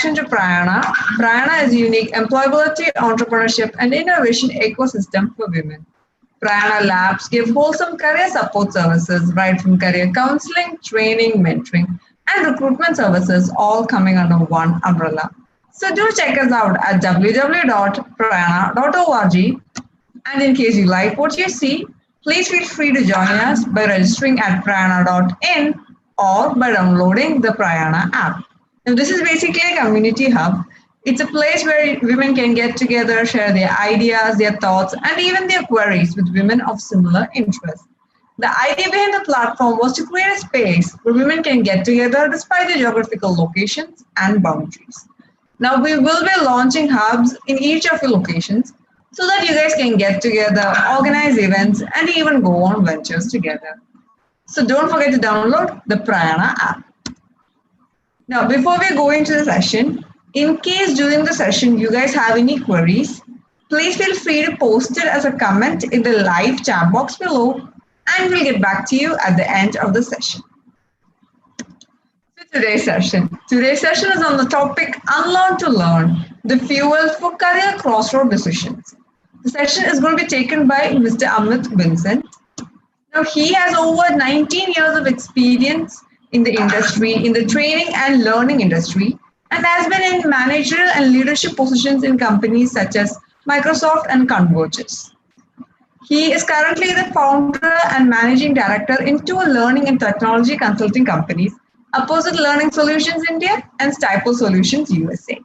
to Prayaana. Prayaana is a unique employability, entrepreneurship, and innovation ecosystem for women. Prayaana Labs give wholesome career support services, right from career counseling, training, mentoring, and recruitment services, all coming under one umbrella. So do check us out at www.prayaana.org. And in case you like what you see, please feel free to join us by registering at prayaana.in or by downloading the Prayaana app. Now, this is basically a community hub. It's a place where women can get together, share their ideas, their thoughts, and even their queries with women of similar interests. The idea behind the platform was to create a space where women can get together despite their geographical locations and boundaries. Now, we will be launching hubs in each of your locations so that you guys can get together, organize events, and even go on ventures together. So don't forget to download the Prayaana app. Now, before we go into the session, in case during the session you guys have any queries, please feel free to post it as a comment in the live chat box below, and we'll get back to you at the end of the session. So today's session is on the topic Unlearn to Learn, the fuel for career crossroad decisions. The session is going to be taken by Mr. Amith Vincent. Now, he has over 19 years of experience in the industry, in the training and learning industry, and has been in managerial and leadership positions in companies such as Microsoft and Convergys. He is currently the founder and managing director in two learning and technology consulting companies, Apposite Learning Solutions India and Stipple Solutions USA.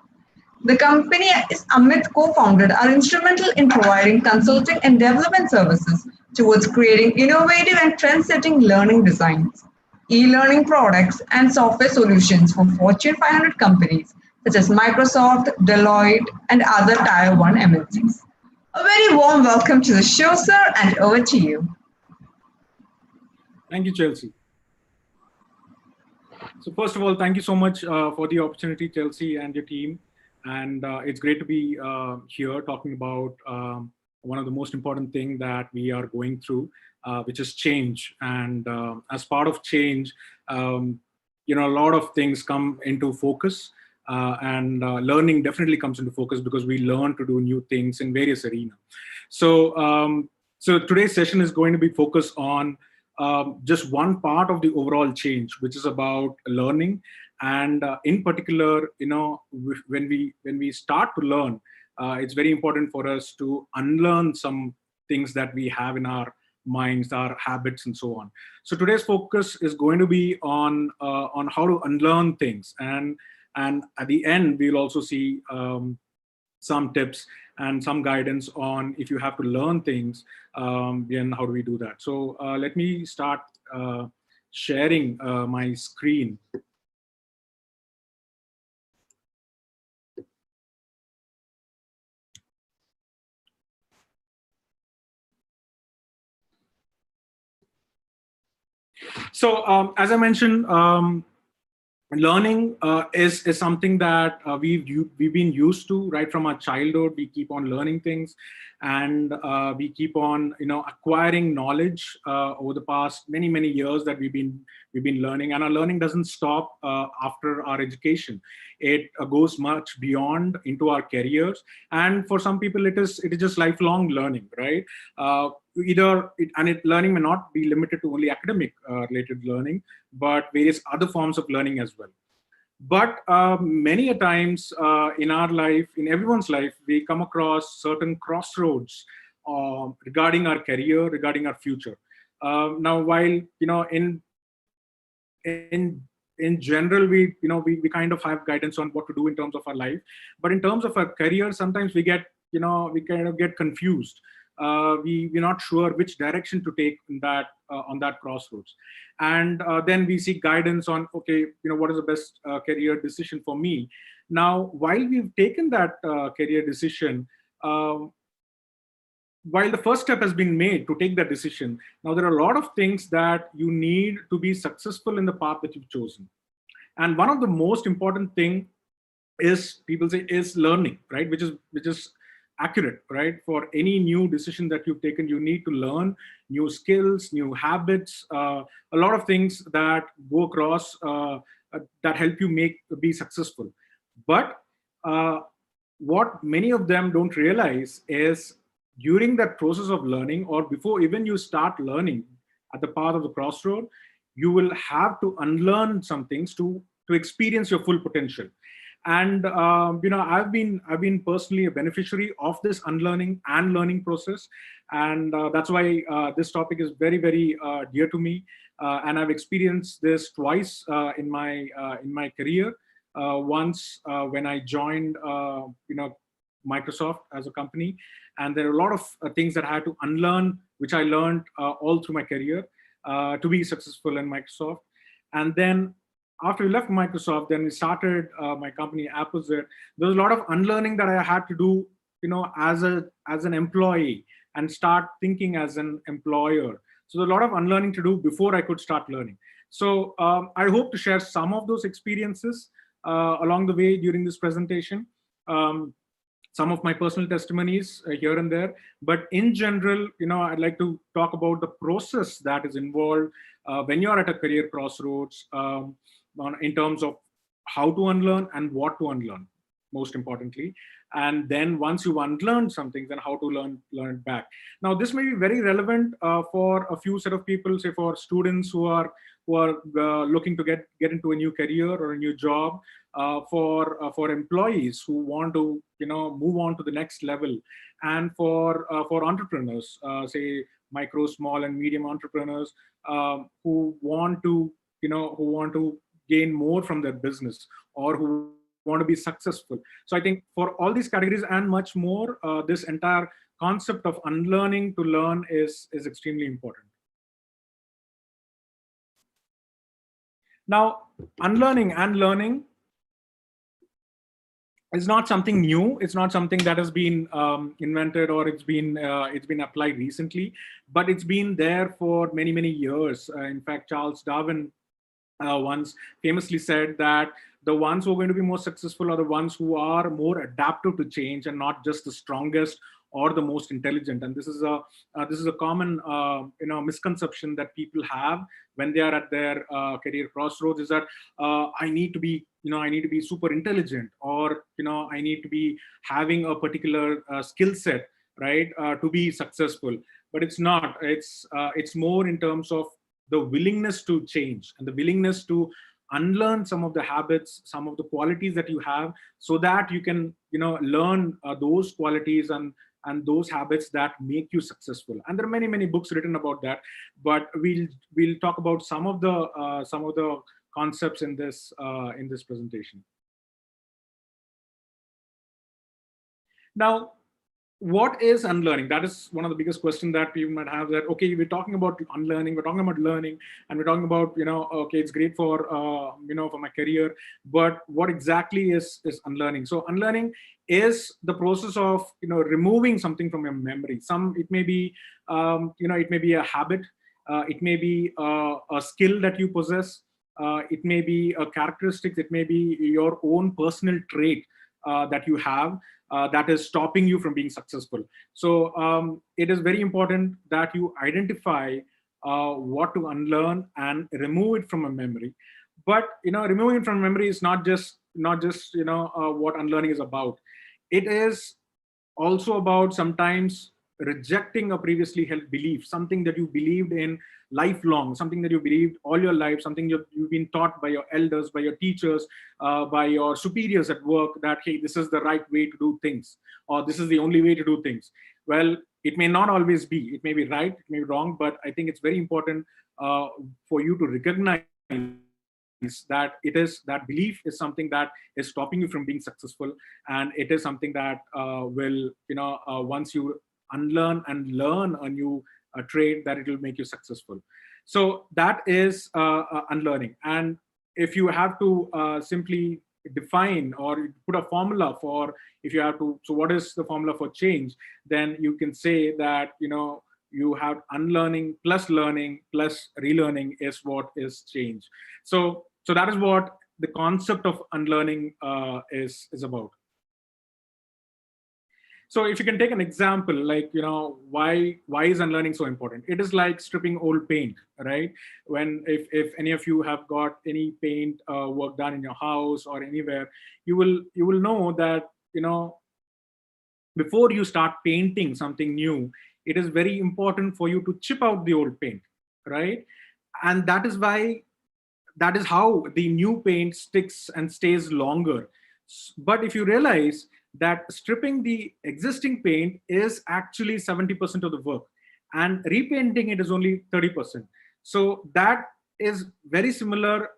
The company Amith co-founded are instrumental in providing consulting and development services towards creating innovative and trend-setting learning designs, e-learning products, and software solutions for Fortune 500 companies such as Microsoft, Deloitte, and other Tier 1 MNCs. A very warm welcome to the show, sir, and over to you. Thank you, Chelsea. So first of all, thank you so much for the opportunity, Chelsea and your team. And it's great to be here talking about one of the most important things that we are going through, which is change. And as part of change, a lot of things come into focus, and learning definitely comes into focus because we learn to do new things in various arenas. So, so today's session is going to be focused on just one part of the overall change, which is about learning. And in particular, when we start to learn, it's very important for us to unlearn some things that we have in our minds, our habits, and so on. So today's focus is going to be on how to unlearn things, and at the end we'll also see some tips and some guidance on if you have to learn things, then how do we do that. So let me start sharing my screen. So as I mentioned, learning is something that we've been used to right from our childhood. We keep on learning things, and we keep on acquiring knowledge over the past many years that we've been learning, and our learning doesn't stop after our education. It goes much beyond into our careers, and for some people it is just lifelong learning, right? Learning may not be limited to only academic related learning, but various other forms of learning as well. But many a times in our life, in everyone's life, we come across certain crossroads regarding our career, regarding our future. Now, while in general, we kind of have guidance on what to do in terms of our life, but in terms of our career, sometimes we kind of get confused. We're not sure which direction to take in that on that crossroads, and then we seek guidance on, okay, what is the best career decision for me. Now, while we've taken that career decision, while the first step has been made to take that decision, now there are a lot of things that you need to be successful in the path that you've chosen. And one of the most important thing is, people say, is learning, right? Which is accurate, right? For any new decision that you've taken, you need to learn new skills, new habits, a lot of things that go across that help you be successful. But what many of them don't realize is during that process of learning, or before even you start learning at the path of the crossroad, you will have to unlearn some things to experience your full potential. And I've been personally a beneficiary of this unlearning and learning process, and that's why this topic is very, very dear to me. And I've experienced this twice in my career. Once when I joined, Microsoft as a company, and there are a lot of things that I had to unlearn, which I learned all through my career to be successful in Microsoft. And then after we left Microsoft, then we started my company Apposite. There was a lot of unlearning that I had to do, as an employee, and start thinking as an employer. So there's a lot of unlearning to do before I could start learning. So I hope to share some of those experiences along the way during this presentation. Um, some of my personal testimonies here and there, but in general, I'd like to talk about the process that is involved when you're at a career crossroads, in terms of how to unlearn and what to unlearn, most importantly. And then once you've unlearned something, then how to learn it back. Now, this may be very relevant for a few set of people, say for students who are looking to get into a new career or a new job, for employees who want to move on to the next level, and for entrepreneurs, say micro, small, and medium entrepreneurs, who want to gain more from their business, or who want to be successful. So I think for all these categories and much more, this entire concept of unlearning to learn is extremely important. Now, unlearning and learning is not something new. It's not something that has been invented, or it's been applied recently, but it's been there for many, many years. In fact, Charles Darwin once famously said that the ones who are going to be more successful are the ones who are more adaptive to change, and not just the strongest or the most intelligent. And this is a common misconception that people have when they are at their career crossroads, is that I need to be super intelligent, or I need to be having a particular skill set, right, to be successful. But it's not. It's more in terms of the willingness to change, and the willingness to unlearn some of the habits, some of the qualities that you have, so that you can learn those qualities and those habits that make you successful. And there are many, many books written about that, but we'll talk about some of the concepts in this presentation. Now, what is unlearning? That is one of the biggest questions that people might have, that, okay, we're talking about unlearning, we're talking about learning, and we're talking about, okay, it's great for, for my career, but what exactly is unlearning? So unlearning is the process of, removing something from your memory. It may be, it may be a habit, it may be a skill that you possess, it may be a characteristic, it may be your own personal trait that you have, that is stopping you from being successful. So it is very important that you identify what to unlearn and remove it from a memory. But removing it from memory is not just what unlearning is about. It is also about sometimes rejecting a previously held belief, something that you believed in lifelong, something that you believed all your life, something you've been taught by your elders, by your teachers, by your superiors at work, that, hey, this is the right way to do things, or this is the only way to do things. Well, it may not always be. It may be right, it may be wrong, but I think it's very important for you to recognize that that belief is something that is stopping you from being successful, and it is something that will, once you unlearn and learn a new trait, that it will make you successful. So that is unlearning. And if you have to simply define or put a formula for, if you have to, so what is the formula for change, then you can say that you have unlearning plus learning plus relearning is what is change. So that is what the concept of unlearning is about. So if you can take an example, like, why is unlearning so important? It is like stripping old paint, right? When if any of you have got any paint work done in your house or anywhere, you will know that, before you start painting something new, it is very important for you to chip out the old paint, right? And that is how the new paint sticks and stays longer. But if you realize that stripping the existing paint is actually 70% of the work, and repainting it is only 30%. So that is very similar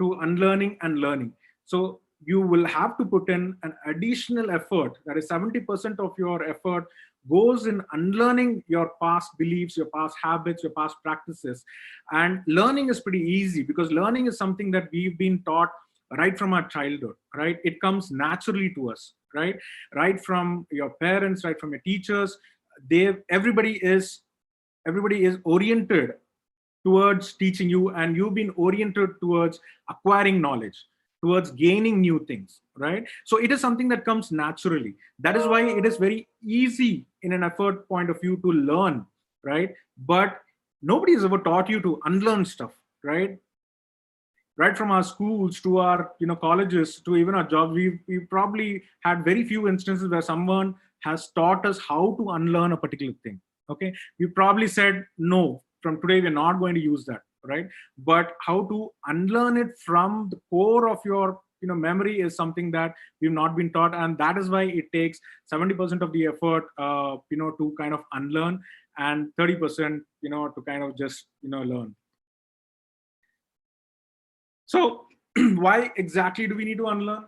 to unlearning and learning. So you will have to put in an additional effort, that is 70% of your effort goes in unlearning your past beliefs, your past habits, your past practices. And learning is pretty easy, because learning is something that we've been taught right from our childhood, right? It comes naturally to us, right from your parents, right from your teachers. they everybody is everybody is oriented towards teaching you, and you've been oriented towards acquiring knowledge, towards gaining new things, right? So it is something that comes naturally. That is why it is very easy in an effort point of view to learn, right? But nobody has ever taught you to unlearn stuff, right? Right from our schools to our colleges to even our jobs, we probably had very few instances where someone has taught us how to unlearn a particular thing. Okay, we probably said, no, from today we're not going to use that, right? But how to unlearn it from the core of your memory is something that we've not been taught. And that is why it takes 70% of the effort to kind of unlearn, and 30% to kind of just learn. So why exactly do we need to unlearn?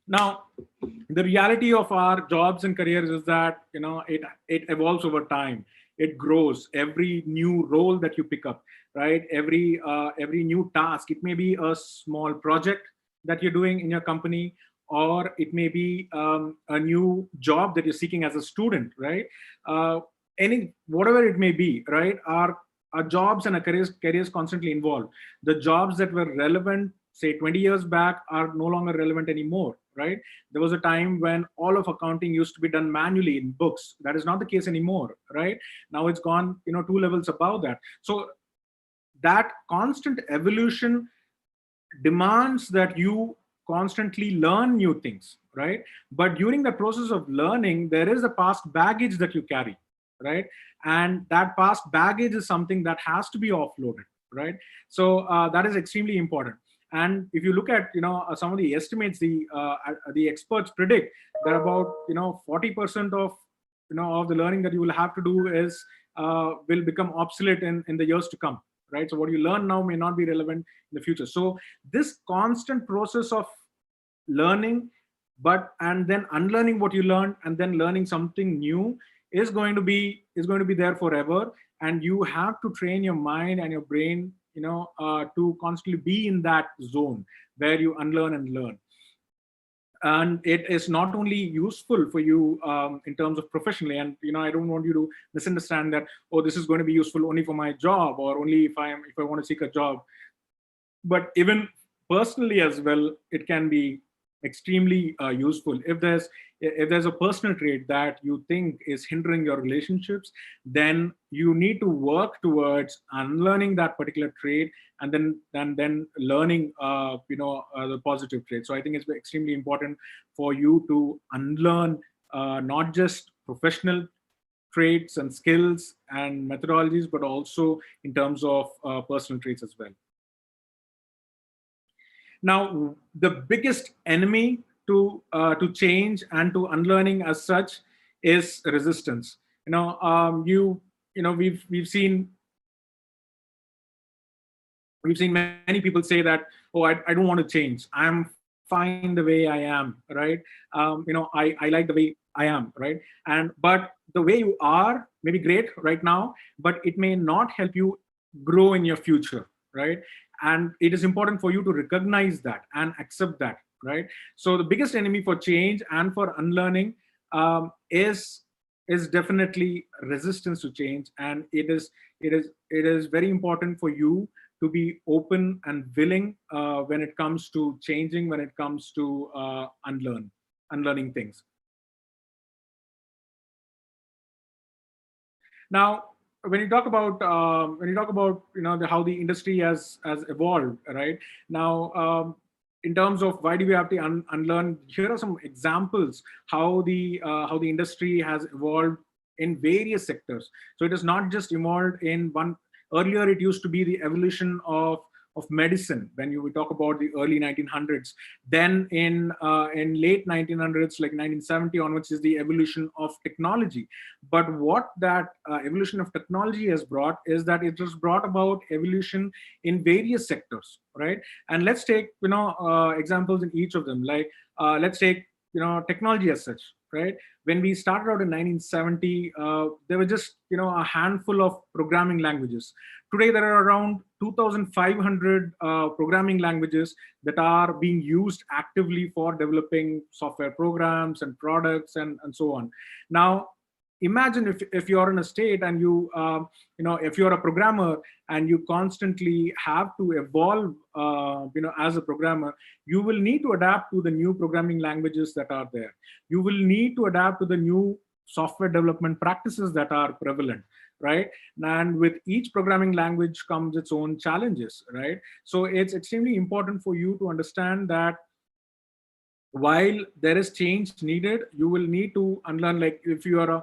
Now, the reality of our jobs and careers is that it evolves over time. It grows. Every new role that you pick up, right? Every new task. It may be a small project that you're doing in your company, or it may be a new job that you're seeking as a student, right? Whatever it may be, right? Our jobs and our careers constantly evolve. The jobs that were relevant, say 20 years back, are no longer relevant anymore, right? There was a time when all of accounting used to be done manually in books. That is not the case anymore, right? Now it's gone, 2 levels above that. So that constant evolution demands that you constantly learn new things, right? But during the process of learning, there is a past baggage that you carry, right? And that past baggage is something that has to be offloaded, right? So that is extremely important. And if you look at some of the estimates, the experts predict that about 40% of the learning that you will have to do is will become obsolete in the years to come, right? So what you learn now may not be relevant in the future. So this constant process of learning, and then unlearning what you learned, and then learning something new is going to be there forever. And you have to train your mind and your brain to constantly be in that zone where you unlearn and learn. And it is not only useful for you in terms of professionally, and I don't want you to misunderstand that, oh, this is going to be useful only for my job, or only if I want to seek a job. But even personally as well, it can be extremely useful. If there's a personal trait that you think is hindering your relationships, then you need to work towards unlearning that particular trait, and then learning the positive trait. So I think it's extremely important for you to unlearn not just professional traits and skills and methodologies, but also in terms of personal traits as well. Now, the biggest enemy to change and to unlearning as such is resistance. We've seen many people say that, oh, I don't want to change. I'm fine the way I am, right? I like the way I am, right? But the way you are may be great right now, but it may not help you grow in your future, right? And it is important for you to recognize that and accept that, right? So the biggest enemy for change and for unlearning is definitely resistance to change. And it is very important for you to be open and willing when it comes to changing, when it comes to unlearning things. Now, when you talk about how the industry has evolved, right now, in terms of why do we have to unlearn, here are some examples how the industry has evolved in various sectors. So it is not just evolved in one. Earlier, it used to be the evolution of medicine when you talk about the early 1900s. Then in late 1900s, like 1970 onwards, is the evolution of technology. But what that evolution of technology has brought is that it has brought about evolution in various sectors, right? And let's take examples in each of them. Like let's take technology as such, right? When we started out in 1970, there were just a handful of programming languages. Today there are around 2,500 programming languages that are being used actively for developing software programs and products and so on. Now imagine if you're in a state and if you're a programmer and you constantly have to evolve as a programmer, you will need to adapt to the new programming languages that are there. You will need to adapt to the new software development practices that are prevalent, right? And with each programming language comes its own challenges, right? So it's extremely important for you to understand that while there is change needed, you will need to unlearn. Like if you were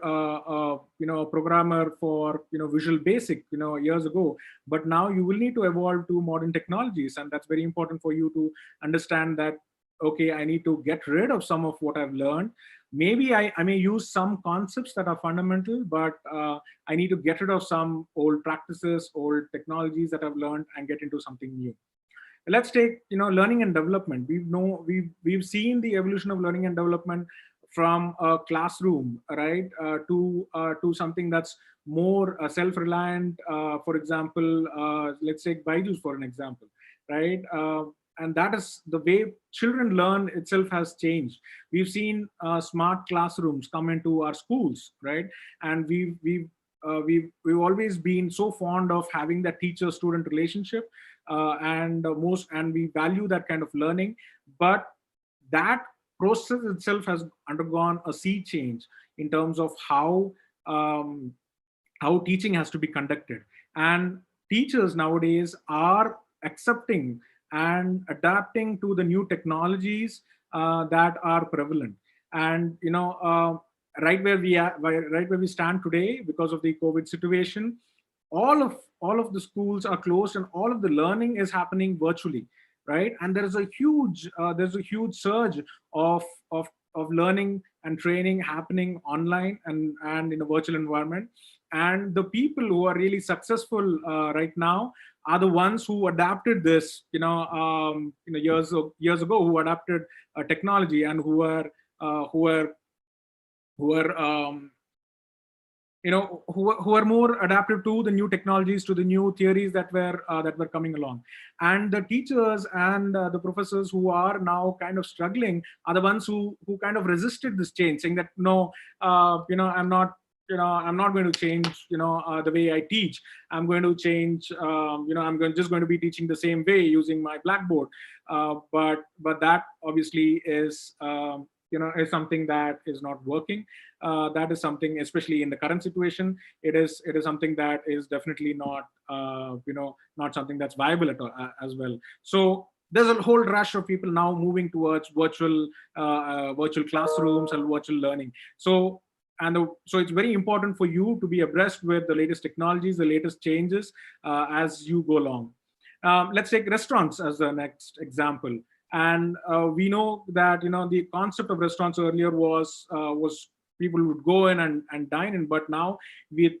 a programmer for Visual Basic years ago, but now you will need to evolve to modern technologies, and that's very important for you to understand that, okay, I need to get rid of some of what I've learned. Maybe I may use some concepts that are fundamental, but I need to get rid of some old practices, old technologies that I've learned, and get into something new. Let's take learning and development. We've seen the evolution of learning and development from a classroom, right, to something that's more self-reliant. For example, let's take Byju's for an example, right? And that is the way children learn itself has changed. We've seen smart classrooms come into our schools, right? And we've always been so fond of having that teacher-student relationship, and we value that kind of learning. But that process itself has undergone a sea change in terms of how teaching has to be conducted. And teachers nowadays are accepting and adapting to the new technologies that are prevalent. And right where we stand today, because of the COVID situation, all of the schools are closed and all of the learning is happening virtually, right? And there's a huge surge of learning and training happening online and in a virtual environment. And the people who are really successful right now are the ones who adapted this years ago, who adapted technology, and who are who are more adaptive to the new technologies, to the new theories that were coming along. And the teachers and the professors who are now kind of struggling are the ones who kind of resisted this change, saying that no, I'm not going to change the way I teach. I'm going to change, just going to be teaching the same way using my blackboard. But that obviously is is something that is not working. That is something, especially in the current situation, it is something that is definitely not not something that's viable at all, as well. So there's a whole rush of people now moving towards virtual classrooms and virtual learning. So it's very important for you to be abreast with the latest technologies, the latest changes as you go along. Let's take restaurants as the next example. And we know that the concept of restaurants earlier was people would go in and dine in, but now with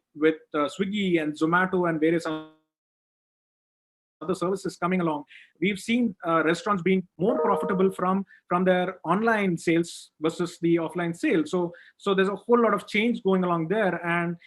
Swiggy and Zomato and various other services coming along, we've seen restaurants being more profitable from their online sales versus the offline sales. So there's a whole lot of change going along there, and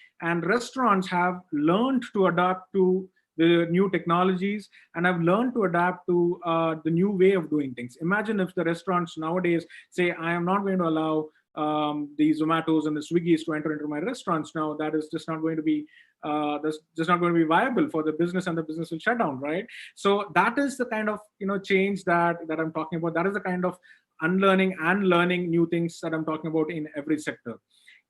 restaurants have learned to adapt to the new technologies and have learned to adapt to the new way of doing things. Imagine if the restaurants nowadays say, I am not going to allow the Zomatos and the Swiggies to enter into my restaurants now. That is just not going to be that's just not going to be viable for the business, and the business will shut down, right? So that is the kind of change that I'm talking about. That is the kind of unlearning and learning new things that I'm talking about in every sector.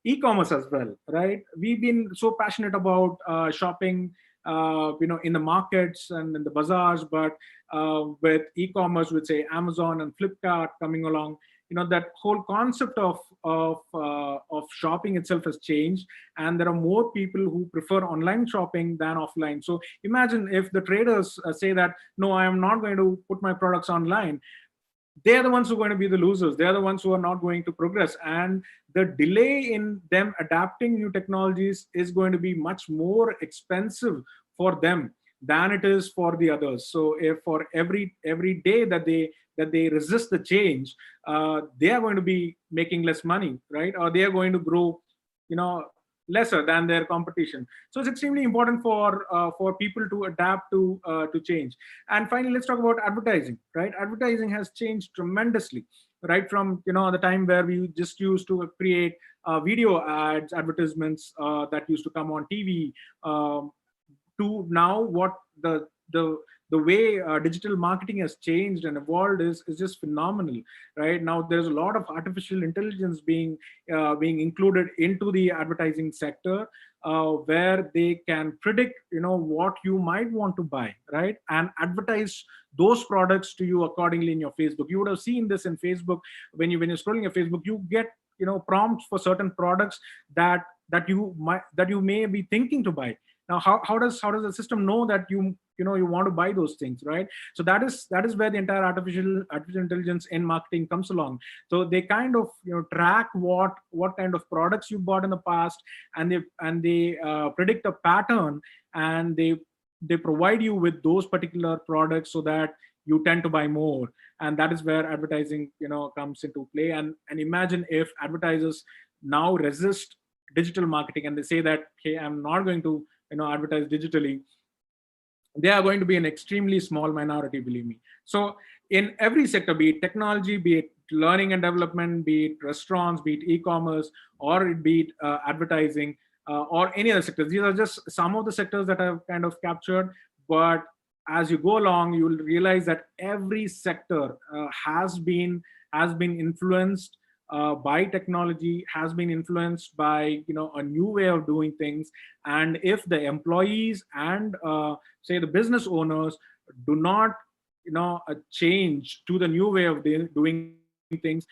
E-commerce as well, right? We've been so passionate about shopping, in the markets and in the bazaars, but with e-commerce, with say Amazon and Flipkart coming along, that whole concept of shopping itself has changed, and there are more people who prefer online shopping than offline. So imagine if the traders say that, no, I am not going to put my products online, they're the ones who are going to be the losers. They're the ones who are not going to progress. And the delay in them adapting new technologies is going to be much more expensive for them than it is for the others. So if for every day that they resist the change, they are going to be making less money, right? Or they are going to grow, lesser than their competition. So it's extremely important for people to adapt to change. And finally, let's talk about advertising, right? Advertising has changed tremendously, right? From the time where we just used to create video ads, advertisements that used to come on TV, to now what the way digital marketing has changed and evolved is just phenomenal, right? Now there's a lot of artificial intelligence being included into the advertising sector, where they can predict what you might want to buy, right, and advertise those products to you accordingly in your Facebook. You would have seen this in Facebook. When you're scrolling your Facebook, you get prompts for certain products that you may be thinking to buy. Now how does the system know that you want to buy those things, right? So that is where the entire artificial intelligence in marketing comes along. So they kind of track what kind of products you bought in the past, and they predict a pattern, and they provide you with those particular products so that you tend to buy more. And that is where advertising comes into play. And imagine if advertisers now resist digital marketing and they say that, hey, I'm not going to advertise digitally. They are going to be an extremely small minority, believe me. So in every sector, be it technology, be it learning and development, be it restaurants, be it e-commerce, or be it advertising, or any other sectors, these are just some of the sectors that I've kind of captured. But as you go along, you will realize that every sector has been influenced by technology, has been influenced by a new way of doing things. And if the employees and say the business owners do not change to the new way of doing things,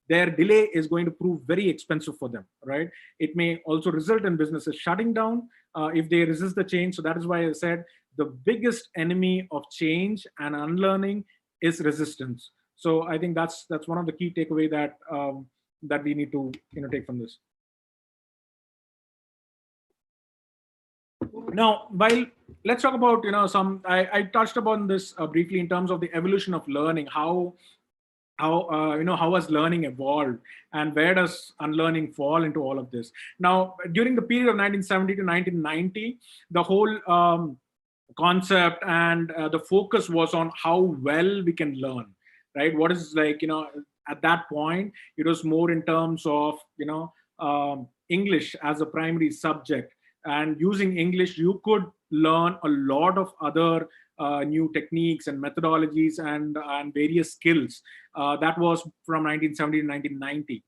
their delay is going to prove very expensive for them, right? It may also result in businesses shutting down if they resist the change. So that is why I said the biggest enemy of change and unlearning is resistance. So I think that's one of the key takeaway that we need to take from this. Now, while let's talk about some, I touched upon this briefly in terms of the evolution of learning. How has learning evolved, and where does unlearning fall into all of this? Now, during the period of 1970 to 1990, the whole concept and the focus was on how well we can learn, right? What is at that point, it was more in terms of English as a primary subject, and using English you could learn a lot of other new techniques and methodologies and various skills. That was from 1970 to 1990.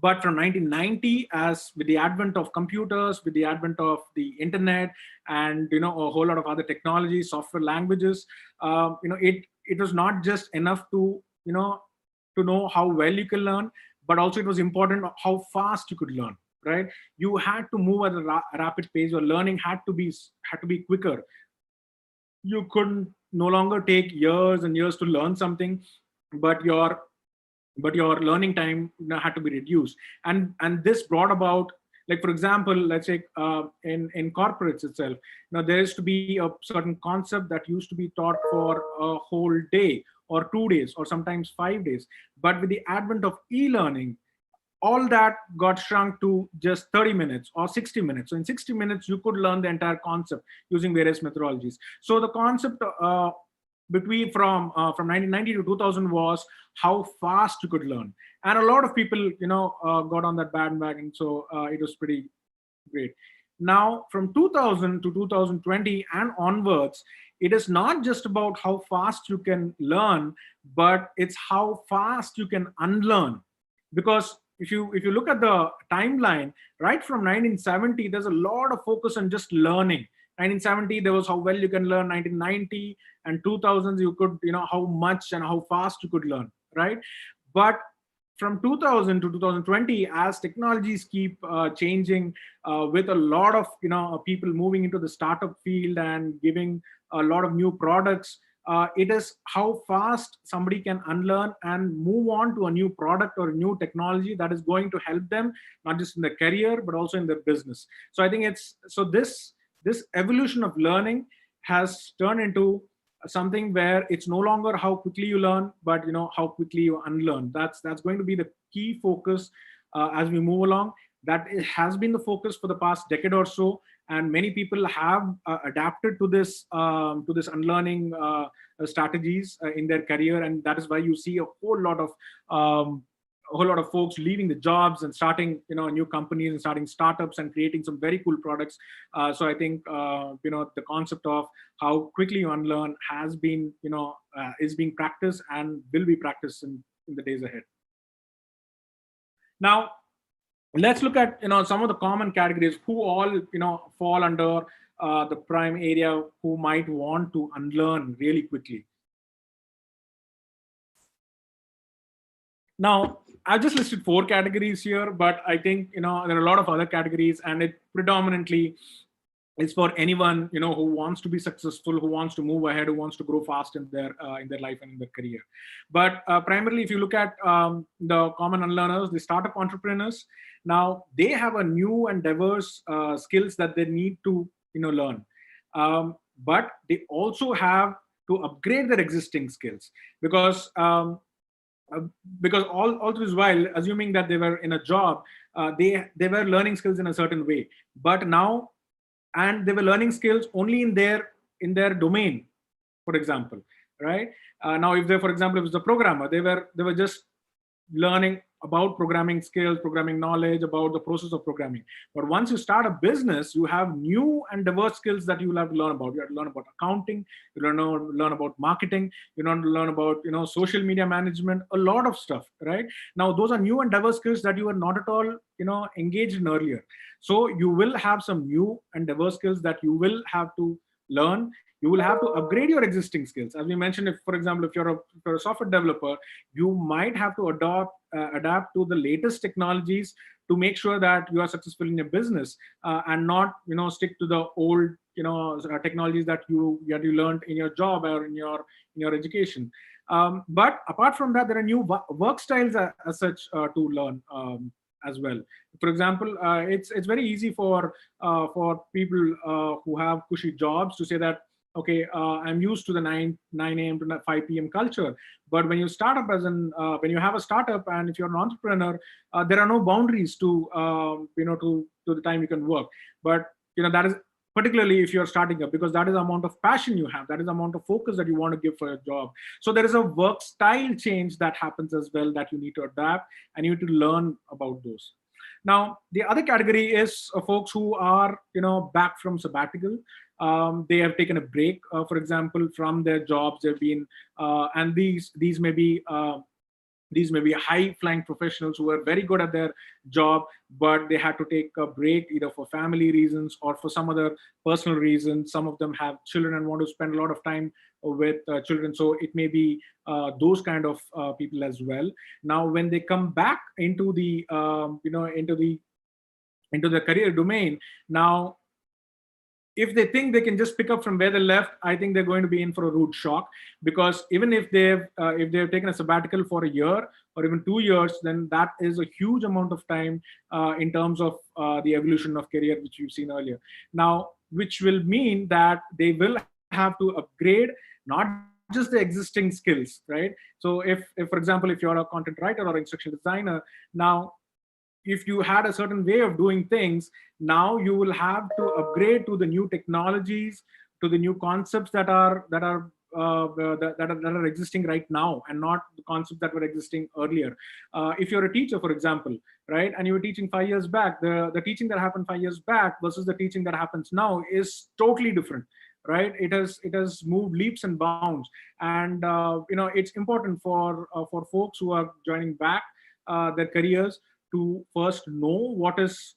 But from 1990, as with the advent of computers, with the advent of the internet, and a whole lot of other technologies, software languages, it was not just enough to know how well you can learn, but also it was important how fast you could learn, right? You had to move at a rapid pace. Your learning had to be quicker. You couldn't no longer take years and years to learn something, but your learning time had to be reduced. And this brought about, like, for example, let's say in corporates itself, there used to be a certain concept that used to be taught for a whole day or 2 days or sometimes 5 days. But with the advent of e-learning, all that got shrunk to just 30 minutes or 60 minutes. So in 60 minutes, you could learn the entire concept using various methodologies. So the concept from 1990 to 2000 was how fast you could learn. And a lot of people, got on that bandwagon. So it was pretty great. Now, from 2000 to 2020 and onwards, it is not just about how fast you can learn, but it's how fast you can unlearn. Because if you look at the timeline, right from 1970, there's a lot of focus on just learning. 1970, there was how well you can learn. 1990 and 2000s, you could, how much and how fast you could learn, right? But from 2000 to 2020, as technologies keep changing, with a lot of people moving into the startup field and giving a lot of new products, it is how fast somebody can unlearn and move on to a new product or a new technology that is going to help them not just in their career but also in their business. So I think this evolution of learning has turned into something where it's no longer how quickly you learn, but how quickly you unlearn. That's going to be the key focus as we move along. That has been the focus for the past decade or so, and many people have adapted to this unlearning strategies in their career, and that is why you see a whole lot of folks leaving the jobs and starting new companies and starting startups and creating some very cool products. So I think the concept of how quickly you unlearn has been is being practiced and will be practiced in the days ahead. Now let's look at some of the common categories who all fall under the prime area, who might want to unlearn really quickly. Now, I've just listed 4 categories here, but I think there are a lot of other categories, and it predominantly is for anyone who wants to be successful, who wants to move ahead, who wants to grow fast in their life and in their career. But primarily, if you look at the common unlearners, the startup entrepreneurs, now they have a new and diverse skills that they need to learn, but they also have to upgrade their existing skills, because all through this while, assuming that they were in a job, they were learning skills in a certain way, but now, and they were learning skills only in their domain, for example, right? Now, if they, for example, if it's a programmer, they were just learning about programming skills, programming knowledge, about the process of programming. But once you start a business, you have new and diverse skills that you will have to learn about. You have to learn about accounting, you learn about marketing, you learn to learn about social media management, a lot of stuff, right? Now those are new and diverse skills that you were not at all engaged in earlier. So you will have some new and diverse skills that you will have to learn. You will have to upgrade your existing skills. As we mentioned, if, for example, if you're a software developer, you might have to adapt to the latest technologies to make sure that you are successful in your business, and not stick to the old technologies that you learned in your job or in your education. But apart from that, there are new work styles as such to learn as well. For example, it's very easy for people who have cushy jobs to say that, okay, I'm used to the 9 a.m. to 5 p.m. culture. But when you start up when you have a startup, and if you're an entrepreneur, there are no boundaries to the time you can work. But that is particularly if you're starting up, because that is the amount of passion you have, that is the amount of focus that you want to give for your job. So there is a work style change that happens as well that you need to adapt, and you need to learn about those. Now, the other category is folks who are back from sabbatical. They have taken a break, for example, from their jobs. They've been, and these may be high-flying professionals who are very good at their job, but they had to take a break either for family reasons or for some other personal reasons. Some of them have children and want to spend a lot of time with children, so it may be those kind of people as well. Now, when they come back into the into the career domain, now, if they think they can just pick up from where they left, I think they're going to be in for a rude shock, because even if they've taken a sabbatical for a year or even 2 years, then that is a huge amount of time in terms of the evolution of career, which you've seen earlier. Now, which will mean that they will have to upgrade not just the existing skills, right? So if for example, if you're a content writer or instructional designer, now, if you had a certain way of doing things, now you will have to upgrade to the new technologies, to the new concepts that are that are existing right now, and not the concepts that were existing earlier. If you're a teacher, for example, right, and you were teaching 5 years back, the teaching that happened 5 years back versus the teaching that happens now is totally different, right? It has moved leaps and bounds. And it's important for folks who are joining back their careers to first know what is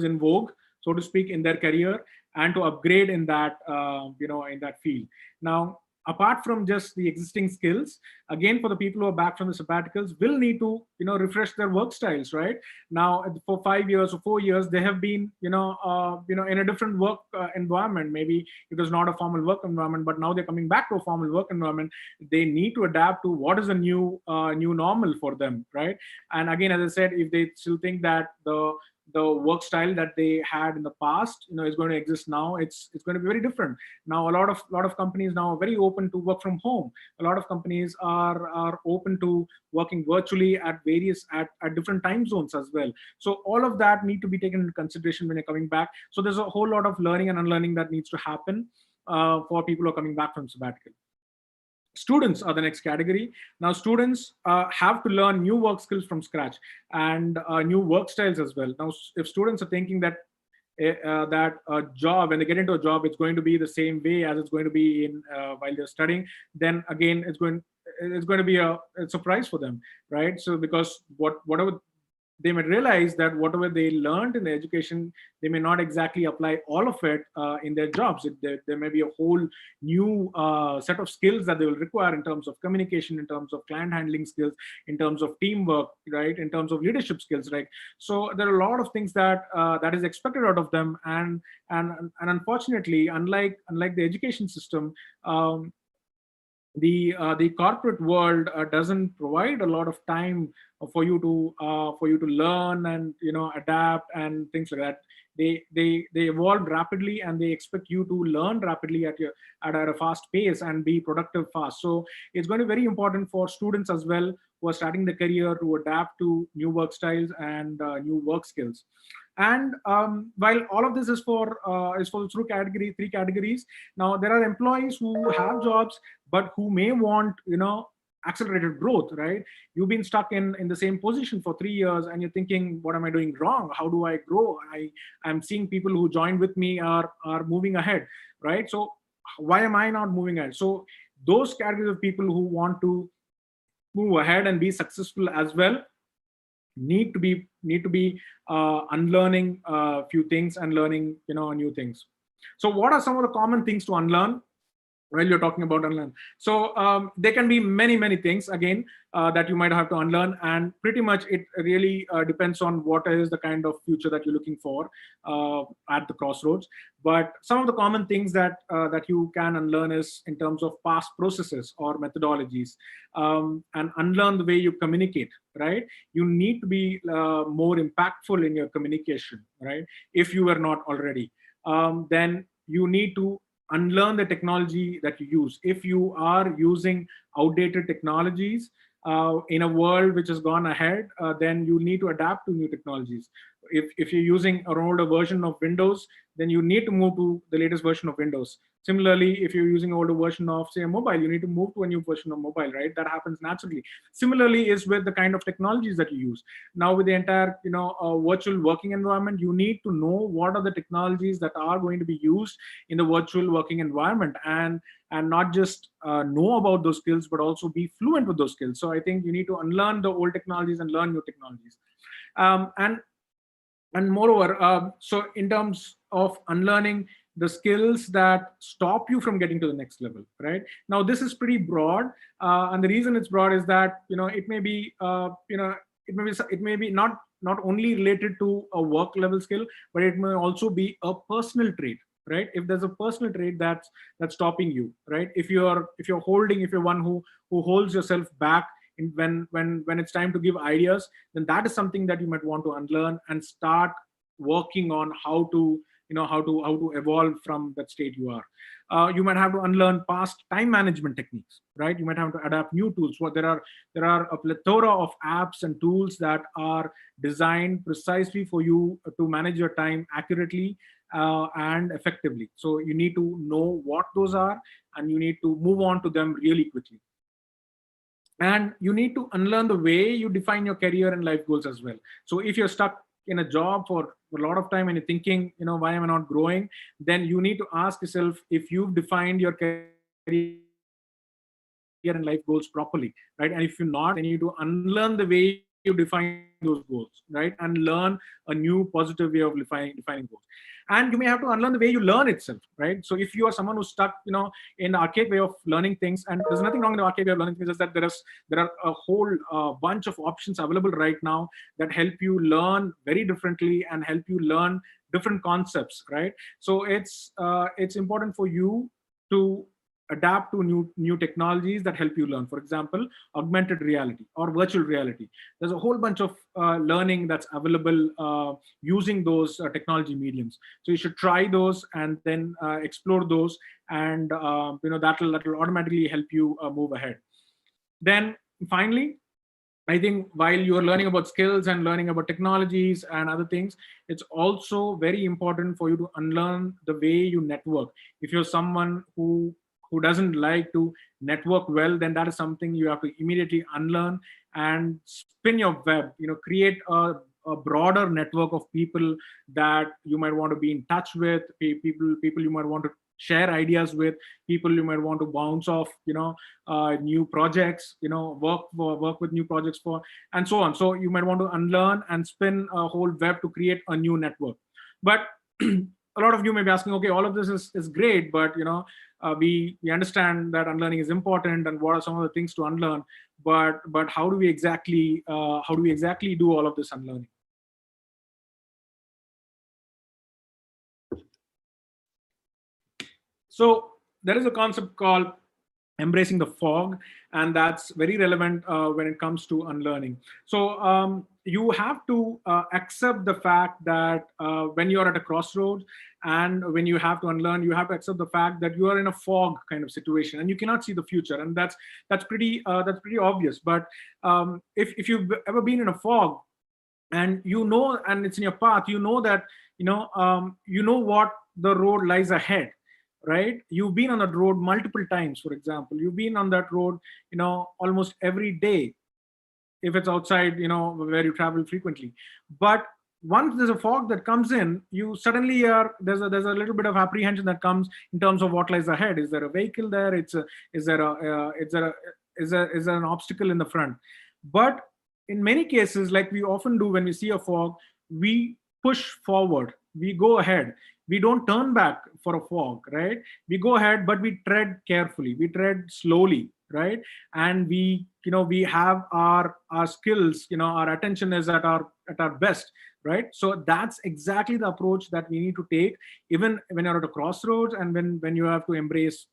in vogue, so to speak, in their career, and to upgrade in that in that field. Now, apart from just the existing skills, again, for the people who are back from the sabbaticals, will need to refresh their work styles. Right now, for 5 years or 4 years, they have been in a different work environment. Maybe it was not a formal work environment, but now they're coming back to a formal work environment. They need to adapt to what is the new normal for them, right? And again, as I said, if they still think that the work style that they had in the past is going to exist now, it's going to be very different. Now, a lot of companies now are very open to work from home. A lot of companies are open to working virtually at different time zones as well. So all of that need to be taken into consideration when you're coming back. So there's a whole lot of learning and unlearning that needs to happen for people who are coming back from sabbatical. Students are the next category. Now, students have to learn new work skills from scratch, and new work styles as well. Now, if students are thinking that that a job, when they get into a job, it's going to be the same way as it's going to be in while they're studying, then again, it's going to be a surprise for them, right? So because whatever they may realize that whatever they learned in the education, they may not exactly apply all of it in their jobs. There may be a whole new set of skills that they will require in terms of communication, in terms of client handling skills, in terms of teamwork, right, in terms of leadership skills, right? So there are a lot of things that that is expected out of them, and unfortunately, unlike the education system, the corporate world doesn't provide a lot of time for you to learn and adapt and things like that. They evolve rapidly, and they expect you to learn rapidly at a fast pace and be productive fast. So it's going to be very important for students as well who are starting the career to adapt to new work styles and new work skills. And while all of this is for three categories. Now, there are employees who have jobs but who may want accelerated growth, right? You've been stuck in the same position for 3 years, and you're thinking, what am I doing wrong? How do I grow? I'm seeing people who joined with me are moving ahead, right? So why am I not moving ahead? So those categories of people who want to move ahead and be successful as well need to be unlearning a few things and learning new things. So what are some of the common things to unlearn while you're talking about unlearn? So there can be many things, again, that you might have to unlearn, and pretty much it really depends on what is the kind of future that you're looking for at the crossroads. But some of the common things that you can unlearn is in terms of past processes or methodologies, and unlearn the way you communicate, right? You need to be more impactful in your communication, right? If you were not already, then you need to unlearn the technology that you use. If you are using outdated technologies in a world which has gone ahead, then you need to adapt to new technologies. If you're using an older version of Windows, then you need to move to the latest version of Windows. Similarly, if you're using an older version of, say, a mobile, you need to move to a new version of mobile, right? That happens naturally. Similarly is with the kind of technologies that you use. Now, with the entire, virtual working environment, you need to know what are the technologies that are going to be used in the virtual working environment, and not just know about those skills, but also be fluent with those skills. So I think you need to unlearn the old technologies and learn new technologies. And moreover, so in terms of unlearning the skills that stop you from getting to the next level, right? Now, this is pretty broad, and the reason it's broad is that it may be not only related to a work level skill, but it may also be a personal trait, right? If there's a personal trait that's stopping you, right? If you're one who holds yourself back when it's time to give ideas, then that is something that you might want to unlearn and start working on how to evolve from that state you are. You might have to unlearn past time management techniques, right? You might have to adapt new tools. There are a plethora of apps and tools that are designed precisely for you to manage your time accurately and effectively. So you need to know what those are, and you need to move on to them really quickly. And you need to unlearn the way you define your career and life goals as well. So if you're stuck in a job for a lot of time and you're thinking, why am I not growing, then you need to ask yourself if you've defined your career and life goals properly, right? And if you're not, then you need to unlearn the way you define those goals, right? And learn a new positive way of defining goals. And you may have to unlearn the way you learn itself, right? So if you are someone who's stuck in the archaic way of learning things, and there's nothing wrong in the archaic way of learning things, is that there are a whole bunch of options available right now that help you learn very differently and help you learn different concepts, right? So it's important for you to adapt to new technologies that help you learn. For example, augmented reality or virtual reality. There's a whole bunch of learning that's available using those technology mediums. So you should try those and then explore those, and that'll automatically help you move ahead. Then finally, I think while you're learning about skills and learning about technologies and other things, it's also very important for you to unlearn the way you network. If you're someone who doesn't like to network well, then that is something you have to immediately unlearn and spin your web. Create a broader network of people that you might want to be in touch with, people you might want to share ideas with, people you might want to bounce off new projects, work with new projects for, and so on. So you might want to unlearn and spin a whole web to create a new network. But a lot of you may be asking, okay, all of this is great, but we understand that unlearning is important, and what are some of the things to unlearn, but how do we exactly do all of this unlearning? So there is a concept called embracing the fog, and that's very relevant when it comes to unlearning. So you have to accept the fact that when you're at a crossroads and when you have to unlearn, you have to accept the fact that you are in a fog kind of situation and you cannot see the future, and that's pretty obvious. But if you've ever been in a fog, and and it's in your path, that what the road lies ahead, right? You've been on that road multiple times. For example, you've been on that road almost every day, if it's outside, where you travel frequently. But once there's a fog that comes in, you suddenly there's a little bit of apprehension that comes in terms of what lies ahead. Is there a vehicle there? Is there an obstacle in the front? But in many cases, like we often do when we see a fog, we push forward, we go ahead, we don't turn back for a fog, right? We go ahead, but we tread carefully, we tread slowly, right? And we have our skills, our attention is at our best, right? So that's exactly the approach that we need to take, even when you're at a crossroads and when you have to embrace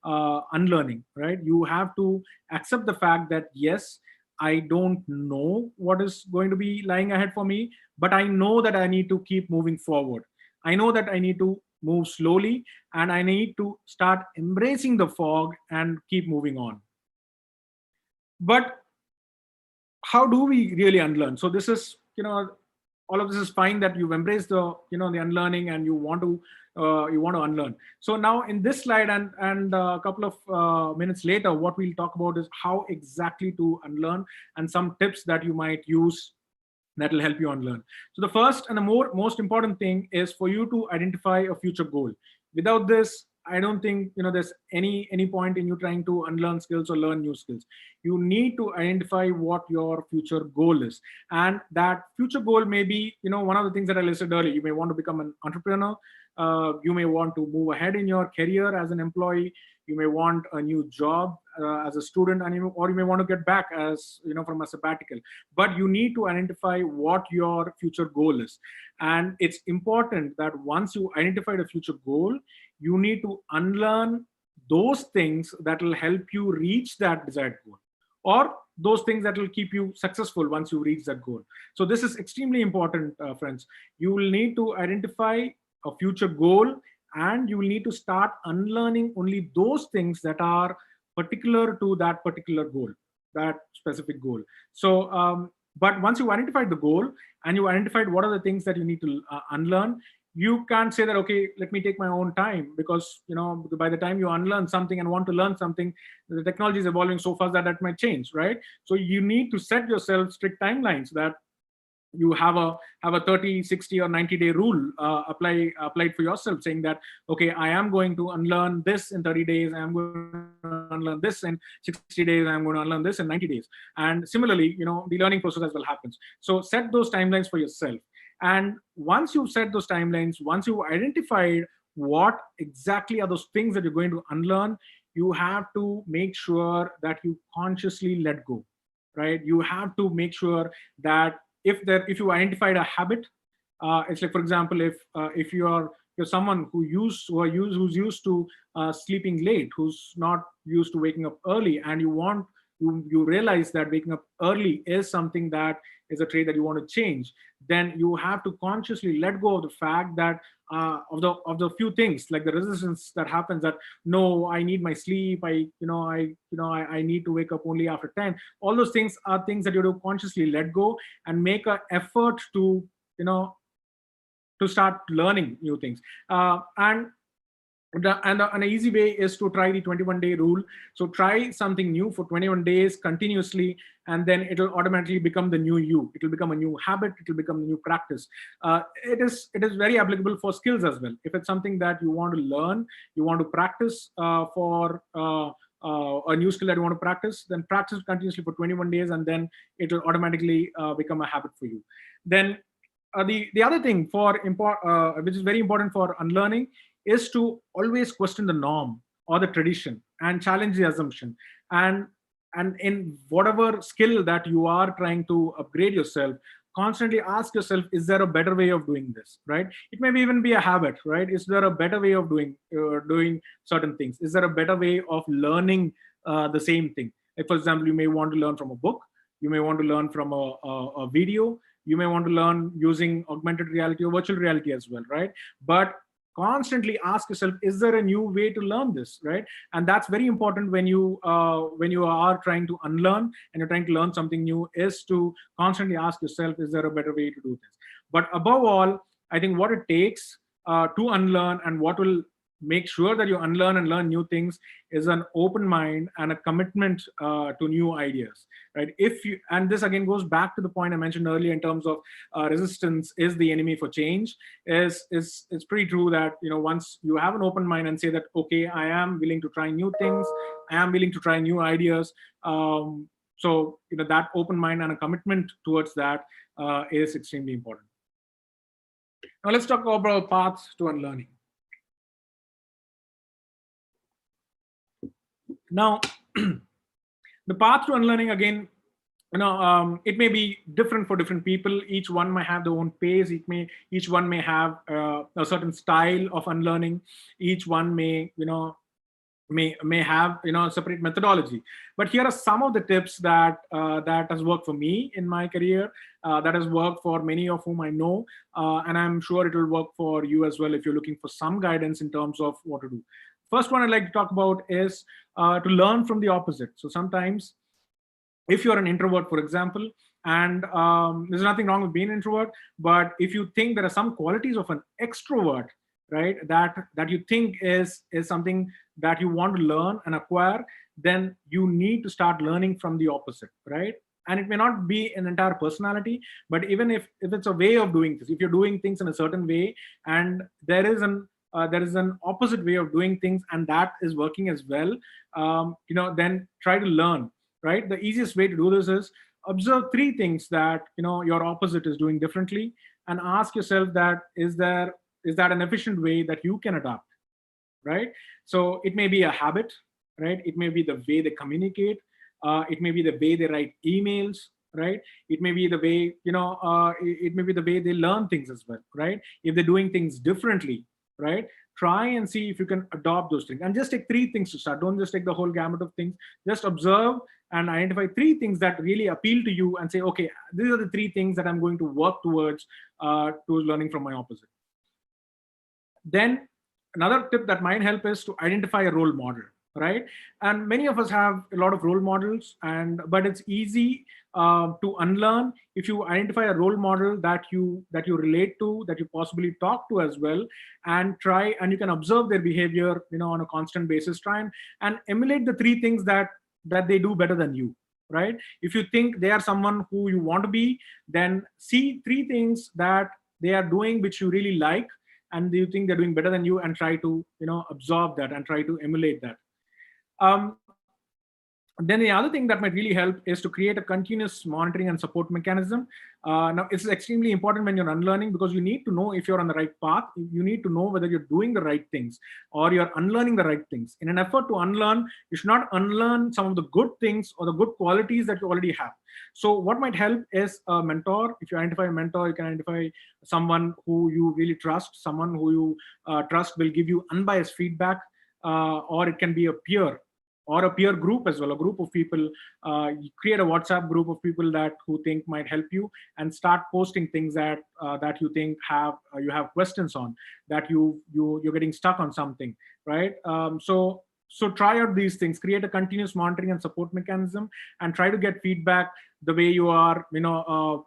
unlearning, right? You have to accept the fact that, yes, I don't know what is going to be lying ahead for me, but I know that I need to keep moving forward. I know that I need to move slowly, and I need to start embracing the fog and keep moving on. But how do we really unlearn? So this is, all of this is fine that you've embraced the the unlearning and you want to unlearn. So now in this slide and a couple of minutes later, what we'll talk about is how exactly to unlearn and some tips that you might use that will help you unlearn. So the first and the most important thing is for you to identify a future goal. Without this, I don't think there's any point in you trying to unlearn skills or learn new skills. You need to identify what your future goal is, and that future goal may be one of the things that I listed earlier. You may want to become an entrepreneur. You may want to move ahead in your career as an employee. You may want a new job as a student, or you may want to get back as from a sabbatical. But you need to identify what your future goal is, and it's important that once you identify the future goal, you need to unlearn those things that will help you reach that desired goal, or those things that will keep you successful once you reach that goal. So this is extremely important, friends. You will need to identify a future goal, and you will need to start unlearning only those things that are particular to that particular goal, that specific goal. So but once you identified the goal and you identified what are the things that you need to unlearn, you can't say that, okay, let me take my own time, because by the time you unlearn something and want to learn something, the technology is evolving so fast that that might change, right? So you need to set yourself strict timelines, that you have a 30, 60 or 90-day rule applied for yourself, saying that, okay, I am going to unlearn this in 30 days, I am going to unlearn this in 60 days, I am going to unlearn this in 90 days. And similarly, the learning process as well happens. So set those timelines for yourself. And once you've set those timelines, once you've identified what exactly are those things that you're going to unlearn, you have to make sure that you consciously let go, right? You have to make sure that if you identified a habit, it's like, for example, if you're someone who's used to sleeping late, who's not used to waking up early, and you realize that waking up early is something that is a trait that you want to change, then you have to consciously let go of the fact that of the few things, like the resistance that happens, that no, I need my sleep, I need to wake up only after 10. All those things are things that you have to consciously let go and make an effort to start learning new things. And an easy way is to try the 21-day rule. So try something new for 21 days continuously, and then it'll automatically become the new you. It will become a new habit. It will become a new practice. It is very applicable for skills as well. If it's something that you want to learn, you want to practice for a new skill that you want to practice, then practice continuously for 21 days, and then it will automatically become a habit for you. Then the other thing which is very important for unlearning is to always question the norm or the tradition and challenge the assumption. And in whatever skill that you are trying to upgrade yourself, constantly ask yourself, is there a better way of doing this, right? It may even be a habit, right? Is there a better way of doing certain things? Is there a better way of learning the same thing? Like, for example, you may want to learn from a book, you may want to learn from a video, you may want to learn using augmented reality or virtual reality as well, right? But constantly ask yourself, is there a new way to learn this, right? And that's very important when you are trying to unlearn and you're trying to learn something new, is to constantly ask yourself, is there a better way to do this? But above all, I think what it takes to unlearn, and what will make sure that you unlearn and learn new things, is an open mind and a commitment to new ideas, right? And this again goes back to the point I mentioned earlier in terms of resistance is the enemy for change. It's pretty true that once you have an open mind and say that, okay, I am willing to try new things, I am willing to try new ideas, so that open mind and a commitment towards that is extremely important. Now let's talk about paths to unlearning. Now, the path to unlearning, again, it may be different for different people. Each one may have their own pace. Each one may have a certain style of unlearning. Each one may have a separate methodology. But here are some of the tips that has worked for me in my career, that has worked for many of whom I know, and I'm sure it will work for you as well if you're looking for some guidance in terms of what to do. First one I'd like to talk about is to learn from the opposite. So sometimes, if you're an introvert, for example, and there's nothing wrong with being an introvert, but if you think there are some qualities of an extrovert, right, that you think is something that you want to learn and acquire, then you need to start learning from the opposite, right? And it may not be an entire personality, but even if it's a way of doing this, if you're doing things in a certain way and there is an opposite way of doing things and that is working as well, then try to learn, right? The easiest way to do this is observe 3 things that your opposite is doing differently, and ask yourself that, is that an efficient way that you can adopt, right? So it may be a habit, right? It may be the way they communicate, it may be the way they write emails, right? It may be the way it may be the way they learn things as well, right? If they're doing things differently, right, try and see if you can adopt those things, and just take 3 things to start. Don't just take the whole gamut of things. Just observe and identify 3 things that really appeal to you and say, okay, these are the 3 things that I'm going to work towards learning from my opposite. Then another tip that might help is to identify a role model, right? And many of us have a lot of role models, but it's easy to unlearn if you identify a role model that you relate to, that you possibly talk to as well, and try, and you can observe their behavior, on a constant basis. Try and emulate the three things that they do better than you, right? If you think they are someone who you want to be, then see three things that they are doing which you really like, and you think they're doing better than you, and try to absorb that and try to emulate that. um, then the other thing that might really help is to create a continuous monitoring and support mechanism. Now, it's extremely important when you're unlearning, because you need to know if you're on the right path. You need to know whether you're doing the right things or you're unlearning the right things. In an effort to unlearn, you should not unlearn some of the good things or the good qualities that you already have. So what might help is a mentor. If you identify a mentor, you can identify someone who you really trust, someone who you trust will give you unbiased feedback, or it can be a peer or a peer group as well, a group of people. You create a WhatsApp group of people that who think might help you, and start posting things that you think you have questions on, that you're getting stuck on something, right? So try out these things, create a continuous monitoring and support mechanism, and try to get feedback the way you are,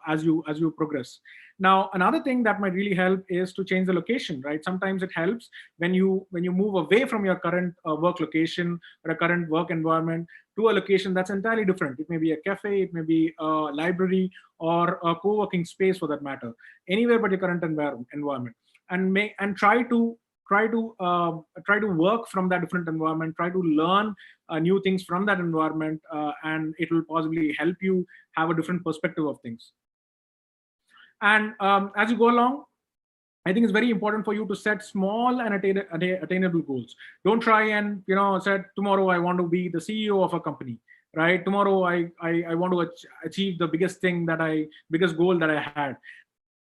as you progress. Now, another thing that might really help is to change the location, right? Sometimes it helps when you move away from your current work location or a current work environment to a location that's entirely different. It may be a cafe, it may be a library, or a co-working space for that matter, anywhere but your current environment. And try to work from that different environment, try to learn new things from that environment, and it will possibly help you have a different perspective of things. And as you go along, I think it's very important for you to set small and attainable goals. Don't try and say, tomorrow I want to be the CEO of a company, right? Tomorrow I want to achieve the biggest goal that I had.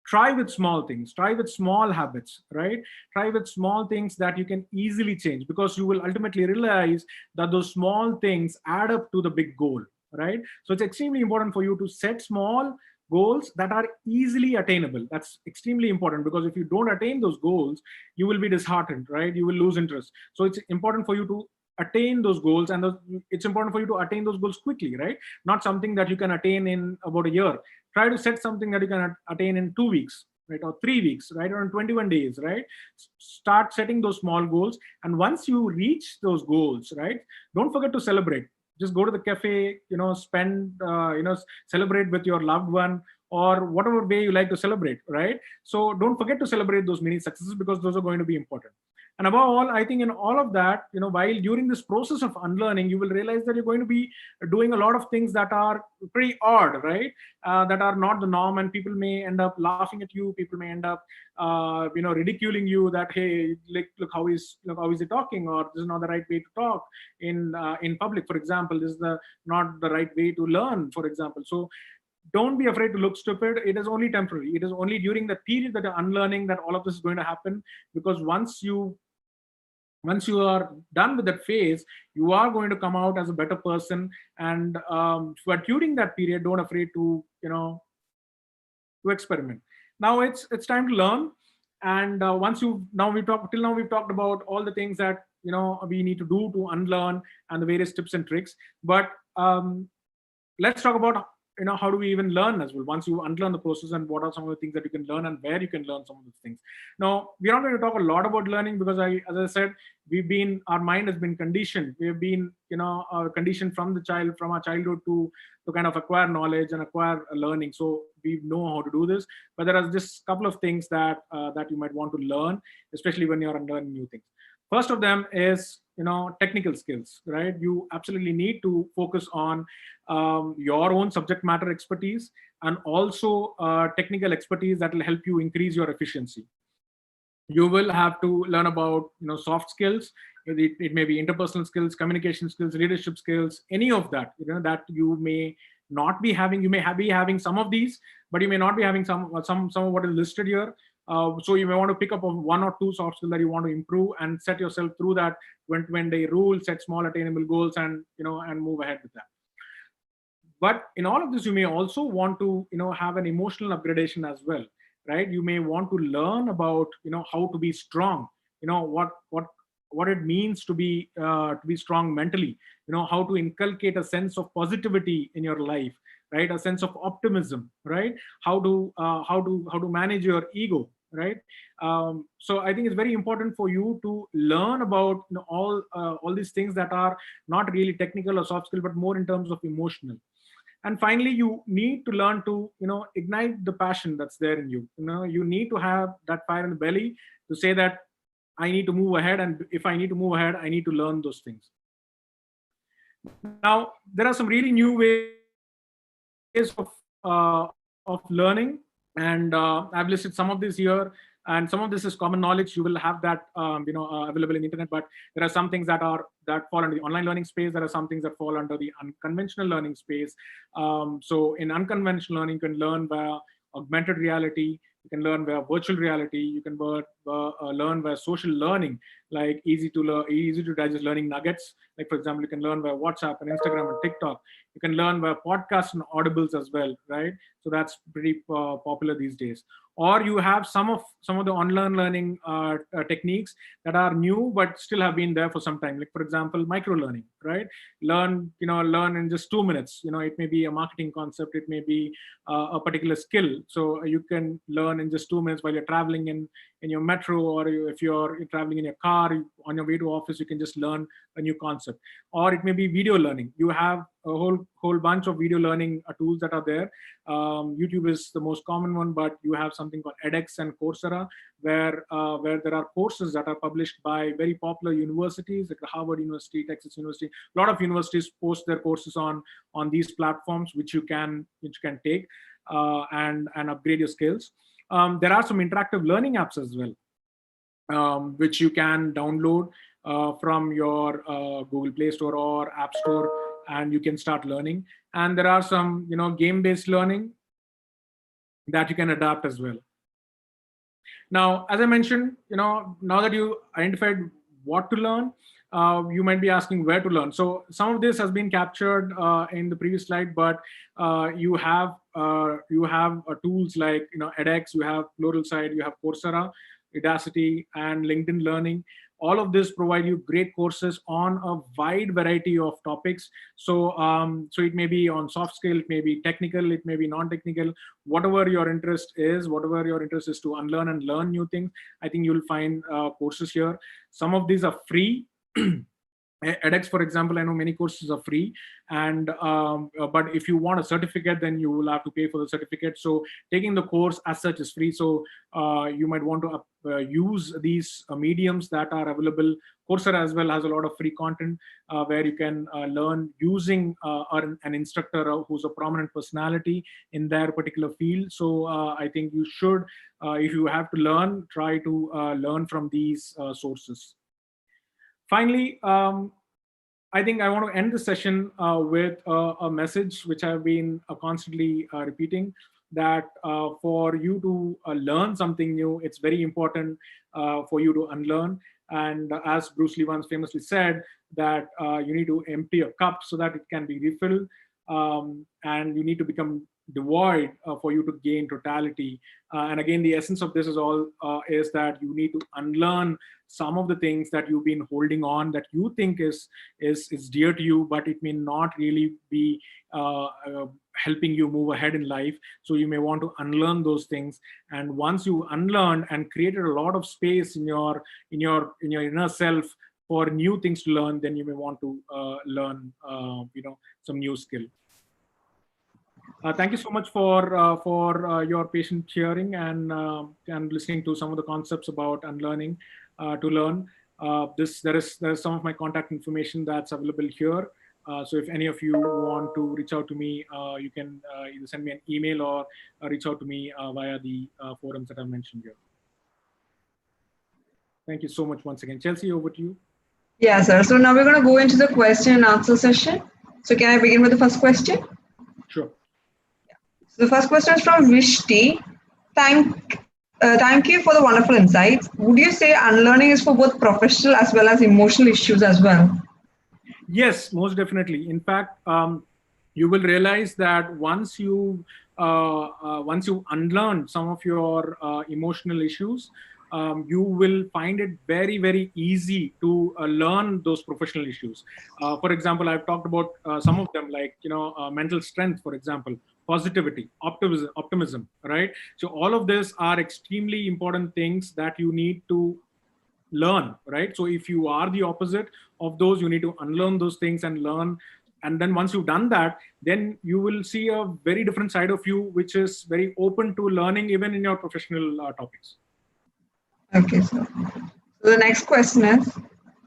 Try with small things, try with small habits, right? Try with small things that you can easily change, because you will ultimately realize that those small things add up to the big goal, right? So it's extremely important for you to set small goals that are easily attainable. That's extremely important, because if you don't attain those goals, you will be disheartened, right? You will lose interest. So it's important for you to attain those goals, and it's important for you to attain those goals quickly, right? Not something that you can attain in about a year. Try to set something that you can attain in 2 weeks, right? Or 3 weeks, right? Or in 21 days, right? Start setting those small goals. And once you reach those goals, right, don't forget to celebrate. Just go to the cafe, spend, celebrate with your loved one, or whatever way you like to celebrate, right? So don't forget to celebrate those mini successes, because those are going to be important. And above all, I think in all of that, while during this process of unlearning, you will realize that you're going to be doing a lot of things that are pretty odd, right? That are not the norm, and people may end up laughing at you. People may end up, ridiculing you, that, hey, look how is he talking, or this is not the right way to talk in public, for example. This is not the right way to learn, for example. So don't be afraid to look stupid. It is only temporary. It is only during the period that you're unlearning that all of this is going to happen, because once you are done with that phase, you are going to come out as a better person. And but during that period, don't afraid to to experiment. Now it's time to learn. And once you now we've talked till now we've talked about all the things that we need to do to unlearn, and the various tips and tricks. But let's talk about how do we even learn as well once you unlearn the process, and what are some of the things that you can learn, and where you can learn some of these things. Now, we're not going to talk a lot about learning, because as I said, our mind has been conditioned. We have been conditioned from our childhood to kind of acquire knowledge and acquire learning. So we know how to do this. But there are just a couple of things that you might want to learn, especially when you're unlearning new things. First of them is technical skills, right? You absolutely need to focus on your own subject matter expertise, and also technical expertise that will help you increase your efficiency. You will have to learn about soft skills. It may be interpersonal skills, communication skills, leadership skills, any of that that you may not be having. You may be having some of these, but you may not be having some of what is listed here. So you may want to pick up one or two soft skills that you want to improve, and set yourself through that 21-day rule, set small attainable goals, and and move ahead with that. But in all of this, you may also want to have an emotional upgradation as well, right? You may want to learn about how to be strong, what what it means to be strong mentally. How to inculcate a sense of positivity in your life, right? A sense of optimism, right? How to manage your ego, right? So I think it's very important for you to learn about all these things that are not really technical or soft skill, but more in terms of emotional. And finally, you need to learn to ignite the passion that's there in you. You need to have that fire in the belly to say that I need to move ahead, and if I need to move ahead, I need to learn those things. Now, there are some really new ways of learning, and I've listed some of these here. And some of this is common knowledge. You will have that available in the internet. But there are some things that fall under the online learning space. There are some things that fall under the unconventional learning space. So in unconventional learning, you can learn via augmented reality. You can learn via virtual reality. You can learn via social learning, like easy to digest learning nuggets. Like, for example, you can learn via WhatsApp and Instagram and TikTok. You can learn via podcasts and audibles as well, right? So that's pretty popular these days. Or you have some of the Unlearn learning techniques that are new but still have been there for some time. Like, for example, micro learning, right? Learn in just 2 minutes. It may be a marketing concept, it may be a particular skill. So you can learn in just 2 minutes while you're traveling in your metro, or if you're traveling in your car on your way to office, you can just learn a new concept. Or it may be video learning. You have a whole bunch of video learning tools that are there. YouTube is the most common one, but you have something called edX and Coursera, where there are courses that are published by very popular universities, like Harvard University, Texas University. A lot of universities post their courses on these platforms, which you can take and upgrade your skills. There are some interactive learning apps as well, which you can download from your Google Play Store or App Store, and you can start learning. And there are some game-based learning that you can adapt as well. Now, as I mentioned, now that you identified what to learn, you might be asking where to learn. So some of this has been captured in the previous slide, but you have tools like edX, you have Pluralsight, you have Coursera, Udacity, and LinkedIn Learning. All of this provide you great courses on a wide variety of topics. So it may be on soft skill, it may be technical, it may be non-technical. Whatever your interest is to unlearn and learn new things, I think you'll find courses here. Some of these are free. edX, for example, I know many courses are free, and but if you want a certificate, then you will have to pay for the certificate. So taking the course as such is free. So you might want to use these mediums that are available. Coursera as well has a lot of free content where you can learn using an instructor who's a prominent personality in their particular field. So I think you should, if you have to learn, try to learn from these sources. Finally, I think I want to end the session with a message which I've been constantly repeating, that for you to learn something new, it's very important for you to unlearn. And as Bruce Lee once famously said, that you need to empty a cup so that it can be refilled, and you need to become devoid for you to gain totality. And again, the essence of this is that you need to unlearn some of the things that you've been holding on, that you think is dear to you, but it may not really be helping you move ahead in life. So you may want to unlearn those things. And once you unlearn and created a lot of space in your inner self for new things to learn, then you may want to learn some new skill. Thank you so much for your patient hearing and listening to some of the concepts about unlearning to learn. There is some of my contact information that's available here. So if any of you want to reach out to me, you can either send me an email or reach out to me via the forums that I mentioned here. Thank you so much once again. Chelsea, over to you. Yeah, sir. So now we're going to go into the question and answer session. So can I begin with the first question? Sure. So the first question is from Vishti. Thank you for the wonderful insights. Would you say unlearning is for both professional as well as emotional issues as well? Yes, most definitely. In fact, you will realize that once you unlearn some of your emotional issues, you will find it very, very easy to learn those professional issues. For example, I've talked about some of them, like, mental strength, for example, positivity, optimism, right? So all of this are extremely important things that you need to learn, right? So if you are the opposite of those, you need to unlearn those things and learn. And then once you've done that, then you will see a very different side of you, which is very open to learning even in your professional topics. Okay, sir. So the next question is,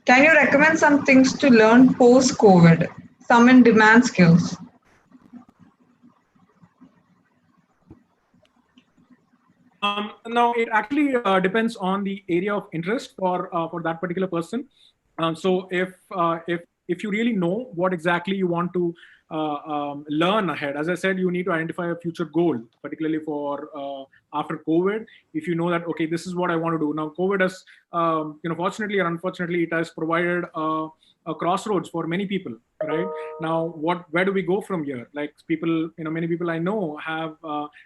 can you recommend some things to learn post-COVID? Some in demand skills. Now, it actually depends on the area of interest for that particular person. So if you really know what exactly you want to learn ahead, as I said, you need to identify a future goal, particularly for after COVID. If you know that, okay, this is what I want to do. Now, COVID has, fortunately or unfortunately, it has provided a crossroads for many people, right? Now, where do we go from here? Like people, many people I know have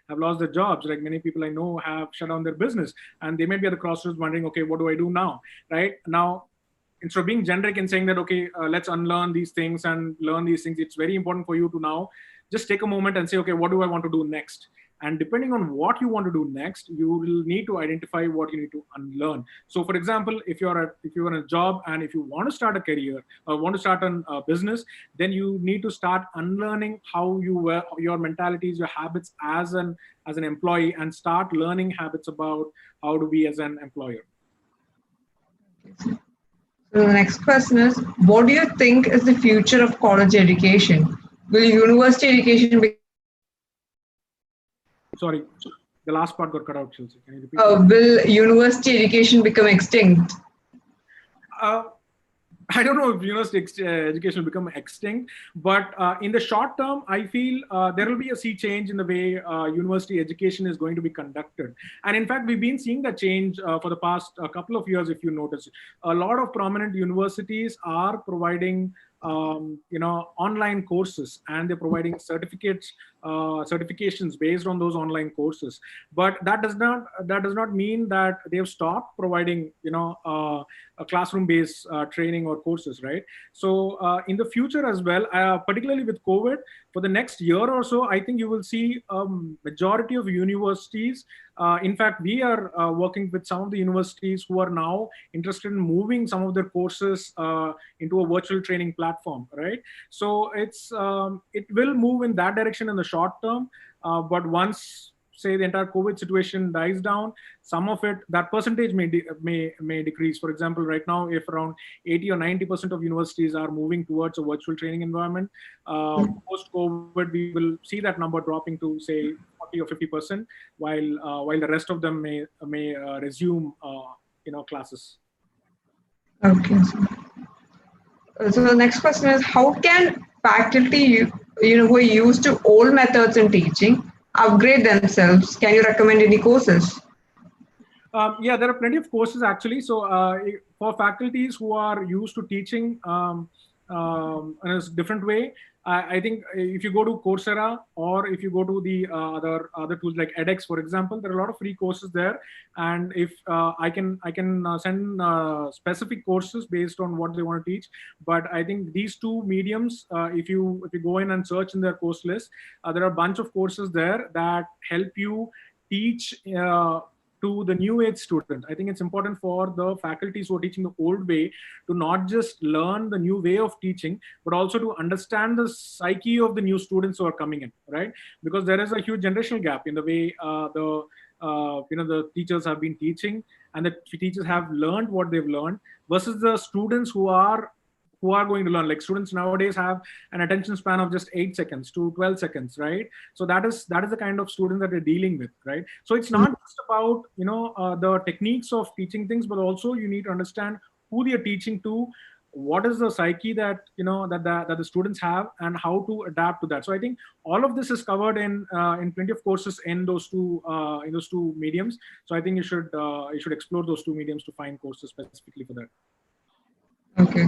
lost their jobs. Like many people I know have shut down their business, and they may be at the crossroads wondering, okay, what do I do now? Right now, instead of being generic and saying that, okay, let's unlearn these things and learn these things, it's very important for you to now just take a moment and say, okay, what do I want to do next? And depending on what you want to do next, you will need to identify what you need to unlearn. So for example, if you're in a job and if you want to start a career or want to start a business, then you need to start unlearning how your mentalities, your habits as an employee, and start learning habits about how to be as an employer. So the next question is, what do you think is the future of college education? Will university education be... Sorry, the last part got cut out, Chelsea. Can you repeat? Will university education become extinct? I don't know if university education will become extinct, but in the short term, I feel there will be a sea change in the way university education is going to be conducted. And in fact, we've been seeing that change for the past couple of years. If you notice, a lot of prominent universities are providing online courses, and they're providing certifications based on those online courses. But that does not mean that they've stopped providing a classroom-based training or courses, right? So in the future as well, particularly with COVID, for the next year or so, I think you will see a majority of universities. In fact, we are working with some of the universities who are now interested in moving some of their courses into a virtual training platform, right? So it will move in that direction in the short term, but once, say, the entire COVID situation dies down, some of it, that percentage may decrease. For example, right now, if around 80 or 90% of universities are moving towards a virtual training environment, post-COVID, we will see that number dropping to, say, 40 or 50%, while the rest of them may resume classes. Okay. So the next question is, how can faculty who are used to old methods in teaching upgrade themselves? Can you recommend any courses? Yeah, there are plenty of courses actually. So for faculties who are used to teaching in a different way, I think if you go to Coursera, or if you go to the other tools like edX, for example, there are a lot of free courses there. And if I can send specific courses based on what they want to teach. But I think these two mediums, if you go in and search in their course list, there are a bunch of courses there that help you teach to the new age student. I think it's important for the faculties who are teaching the old way to not just learn the new way of teaching, but also to understand the psyche of the new students who are coming in, right? Because there is a huge generational gap in the way the teachers have been teaching, and the teachers have learned what they've learned, versus the students who are going to learn. Like students nowadays have an attention span of just 8 seconds to 12 seconds, right? So that is the kind of students that we're dealing with, right? So it's not just about the techniques of teaching things, but also you need to understand who they are teaching to, what is the psyche that that the students have, and how to adapt to that. So I think all of this is covered in plenty of courses in those two mediums. So I think you should explore those two mediums to find courses specifically for that. Okay,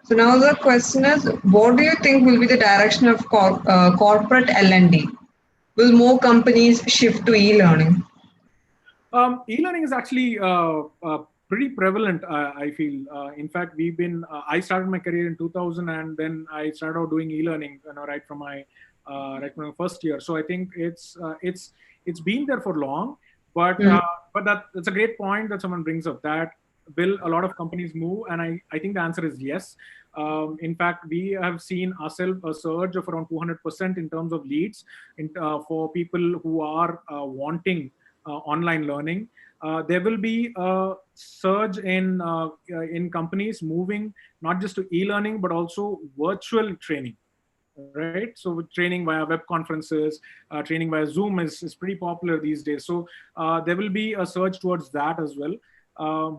so now the question is, what do you think will be the direction of corporate L&D? Will more companies shift to e-learning? E-learning is actually pretty prevalent, I feel. In fact, I started my career in 2000, and then I started out doing e-learning, right from my first year. So I think it's been there for long, but that's a great point that someone brings up. That will a lot of companies move? And I think the answer is yes. In fact, we have seen ourselves a surge of around 200% in terms of leads for people who are wanting online learning. There will be a surge in companies moving not just to e-learning but also virtual training, right? So training via web conferences, training via Zoom is pretty popular these days. So there will be a surge towards that as well.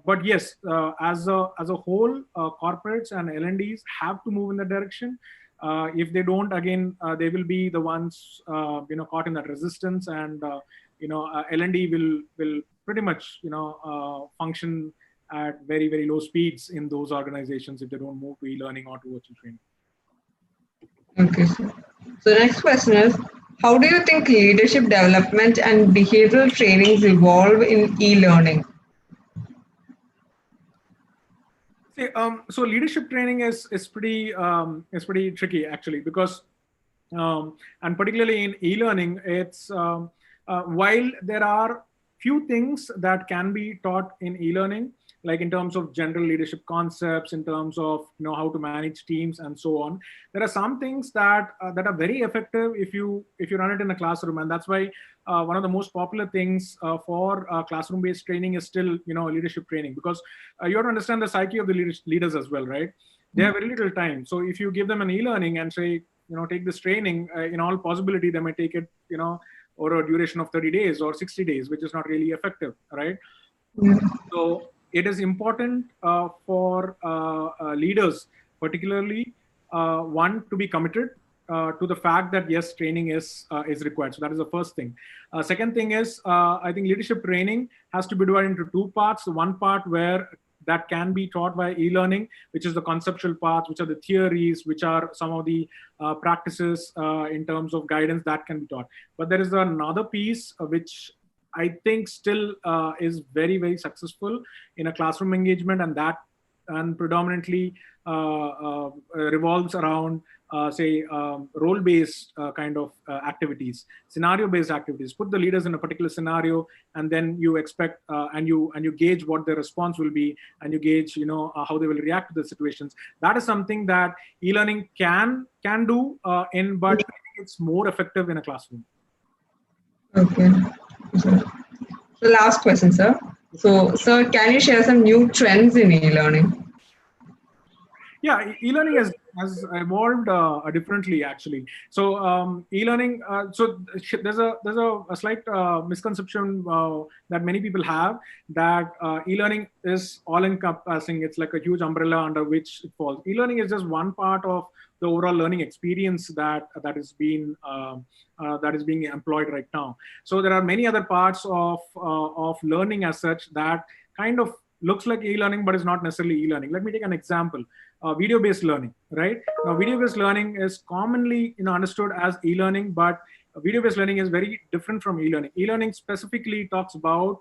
But yes, as a whole, corporates and L&Ds have to move in that direction. If they don't, again, they will be the ones caught in that resistance, and L&D will pretty much function at very, very low speeds in those organizations if they don't move to e-learning or to virtual training. Okay, so the next question is, how do you think leadership development and behavioral trainings evolve in e-learning? So leadership training is pretty tricky actually, because and particularly in e-learning, it's while there are few things that can be taught in e-learning, like in terms of general leadership concepts, in terms of how to manage teams and so on. There are some things that are very effective if you run it in a classroom, and that's why one of the most popular things for classroom-based training is still leadership training, because you have to understand the psyche of the leaders as well, right? They have very little time. So if you give them an e-learning and say take this training, in all possibility they might take it over a duration of 30 days or 60 days, which is not really effective, right? So it is important for leaders, particularly one, to be committed to the fact that yes, training is required. So that is the first thing. Second thing is, I think leadership training has to be divided into two parts. The one part where that can be taught by e-learning, which is the conceptual part, which are the theories, which are some of the practices in terms of guidance that can be taught. But there is another piece which I think still is very, very successful in a classroom engagement, and predominantly revolves around say role-based kind of activities, scenario-based activities. Put the leaders in a particular scenario, and then you expect and you gauge what their response will be, and you gauge how they will react to the situations. That is something that e-learning can do but I think it's more effective in a classroom. Okay. The last question, sir. So, sir, can you share some new trends in e-learning? Yeah, e-learning has evolved differently actually. So e-learning, so there's a slight misconception that many people have, that e-learning is all-encompassing. It's like a huge umbrella under which it falls. E-learning is just one part of the overall learning experience that is being employed right now. So there are many other parts of learning as such that kind of looks like e-learning but is not necessarily e-learning. Let me take an example. Video-based learning, right? Now, video-based learning is commonly understood as e-learning, but video-based learning is very different from e-learning. E-learning specifically talks about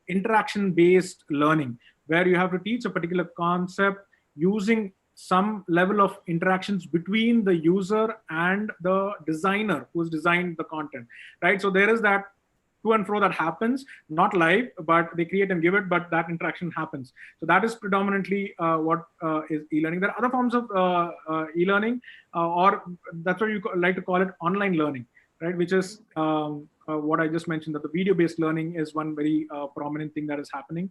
interaction-based learning, where you have to teach a particular concept using some level of interactions between the user and the designer who's designed the content, right? So there is that to and fro that happens, not live, but they create and give it, but that interaction happens. So that is predominantly what is e-learning. There are other forms of e-learning, or that's what you like to call it online learning, right? Which is what I just mentioned, that the video-based learning is one very prominent thing that is happening.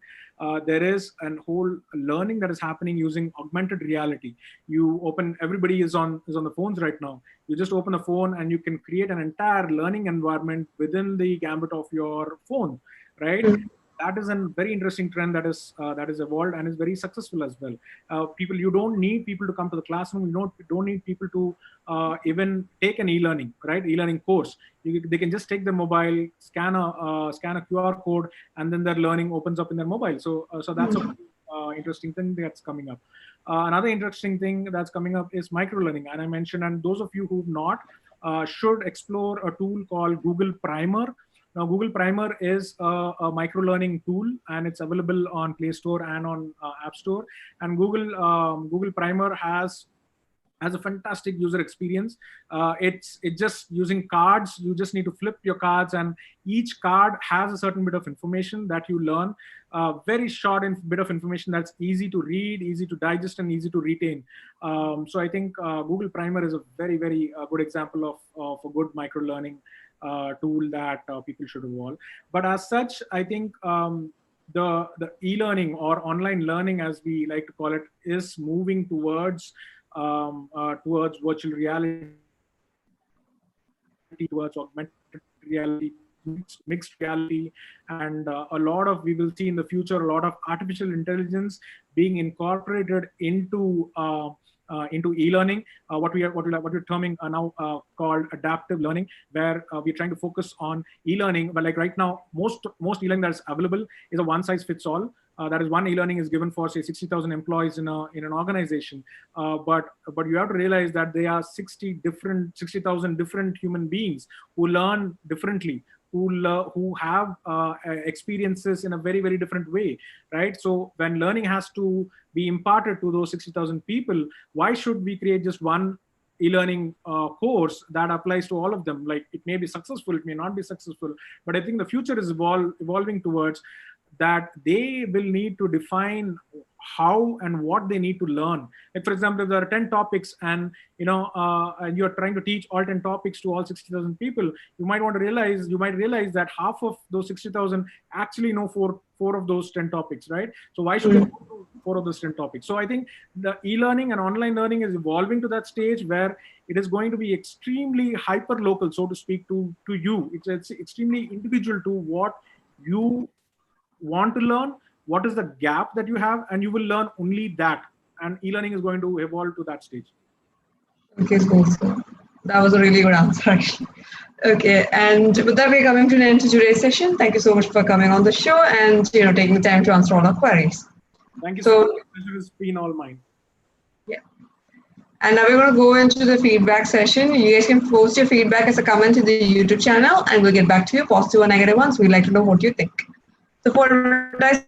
There is a whole learning that is happening using augmented reality. Everybody is on the phones right now. You just open a phone and you can create an entire learning environment within the gambit of your phone, right? That is a very interesting trend that is evolved and is very successful as well. You don't need people to come to the classroom. You don't need people to even take an e-learning, right? E-learning course. They can just take their mobile, scan a QR code, and then their learning opens up in their mobile. So that's a interesting thing that's coming up. Another interesting thing that's coming up is micro learning, and I mentioned, and those of you who've not should explore a tool called Google Primer, Now, Google Primer is a micro-learning tool, and it's available on Play Store and on App Store. And Google Primer has a fantastic user experience. It's just using cards. You just need to flip your cards, and each card has a certain bit of information that you learn. Very short bit of information that's easy to read, easy to digest, and easy to retain. So I think Google Primer is a very, very good example of a good micro-learning tool that people should evolve. But as such, I think the e-learning or online learning, as we like to call it, is moving towards virtual reality, towards augmented reality, mixed reality, and we will see in the future a lot of artificial intelligence being incorporated into e-learning, what we're terming now called adaptive learning, where we're trying to focus on e-learning. But like right now, most e-learning that is available is a one-size-fits-all. That is, one e-learning is given for, say, 60,000 employees in an organization. But you have to realize that there are 60,000 different human beings who learn differently, who have experiences in a very, very different way, right? So when learning has to be imparted to those 60,000 people, why should we create just one e-learning course that applies to all of them? Like, it may be successful, it may not be successful, but I think the future is evolving towards that they will need to define how and what they need to learn. Like, for example, if there are 10 topics and and you're trying to teach all 10 topics to all 60,000 people, you might realize that half of those 60,000 actually know four of those 10 topics, right? So why should they go through 4 of those 10 topics? So I think the e-learning and online learning is evolving to that stage where it is going to be extremely hyper local, so to speak, to you. It's extremely individual to what you want to learn, what is the gap that you have, and you will learn only that. And e-learning is going to evolve to that stage. Okay, cool. So that was a really good answer, actually. Okay, and with that, we're coming to an end to today's session. Thank you so much for coming on the show and taking the time to answer all our queries. Thank you so much. The pleasure has been all mine. Yeah. And now we're going to go into the feedback session. You guys can post your feedback as a comment in the YouTube channel, and we'll get back to you, positive or negative ones. We'd like to know what you think. So for advertising,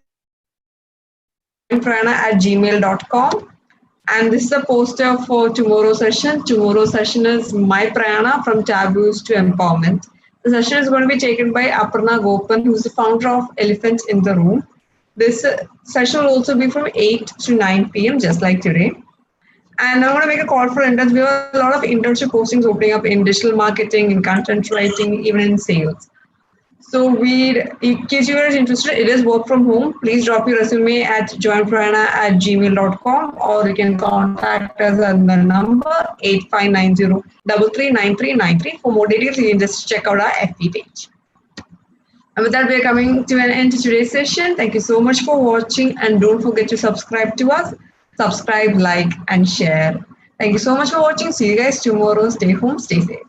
Prayaana@gmail.com. And this is a poster for tomorrow's session. Tomorrow's session is My Prayaana, from Taboos to Empowerment. The session is going to be taken by Aparna Gopan, who's the founder of Elephants in the Room. This session will also be from 8 to 9 p.m., just like today. And I want to make a call for interns. We have a lot of internship postings opening up in digital marketing, in content writing, even in sales. So in case you are interested, it is work from home. Please drop your resume at joinprayaana@gmail.com, or you can contact us on the number 8590-339393. For more details, you can just check out our FB page. And with that, we are coming to an end to today's session. Thank you so much for watching, and don't forget to subscribe to us. Subscribe, like, and share. Thank you so much for watching. See you guys tomorrow. Stay home, stay safe.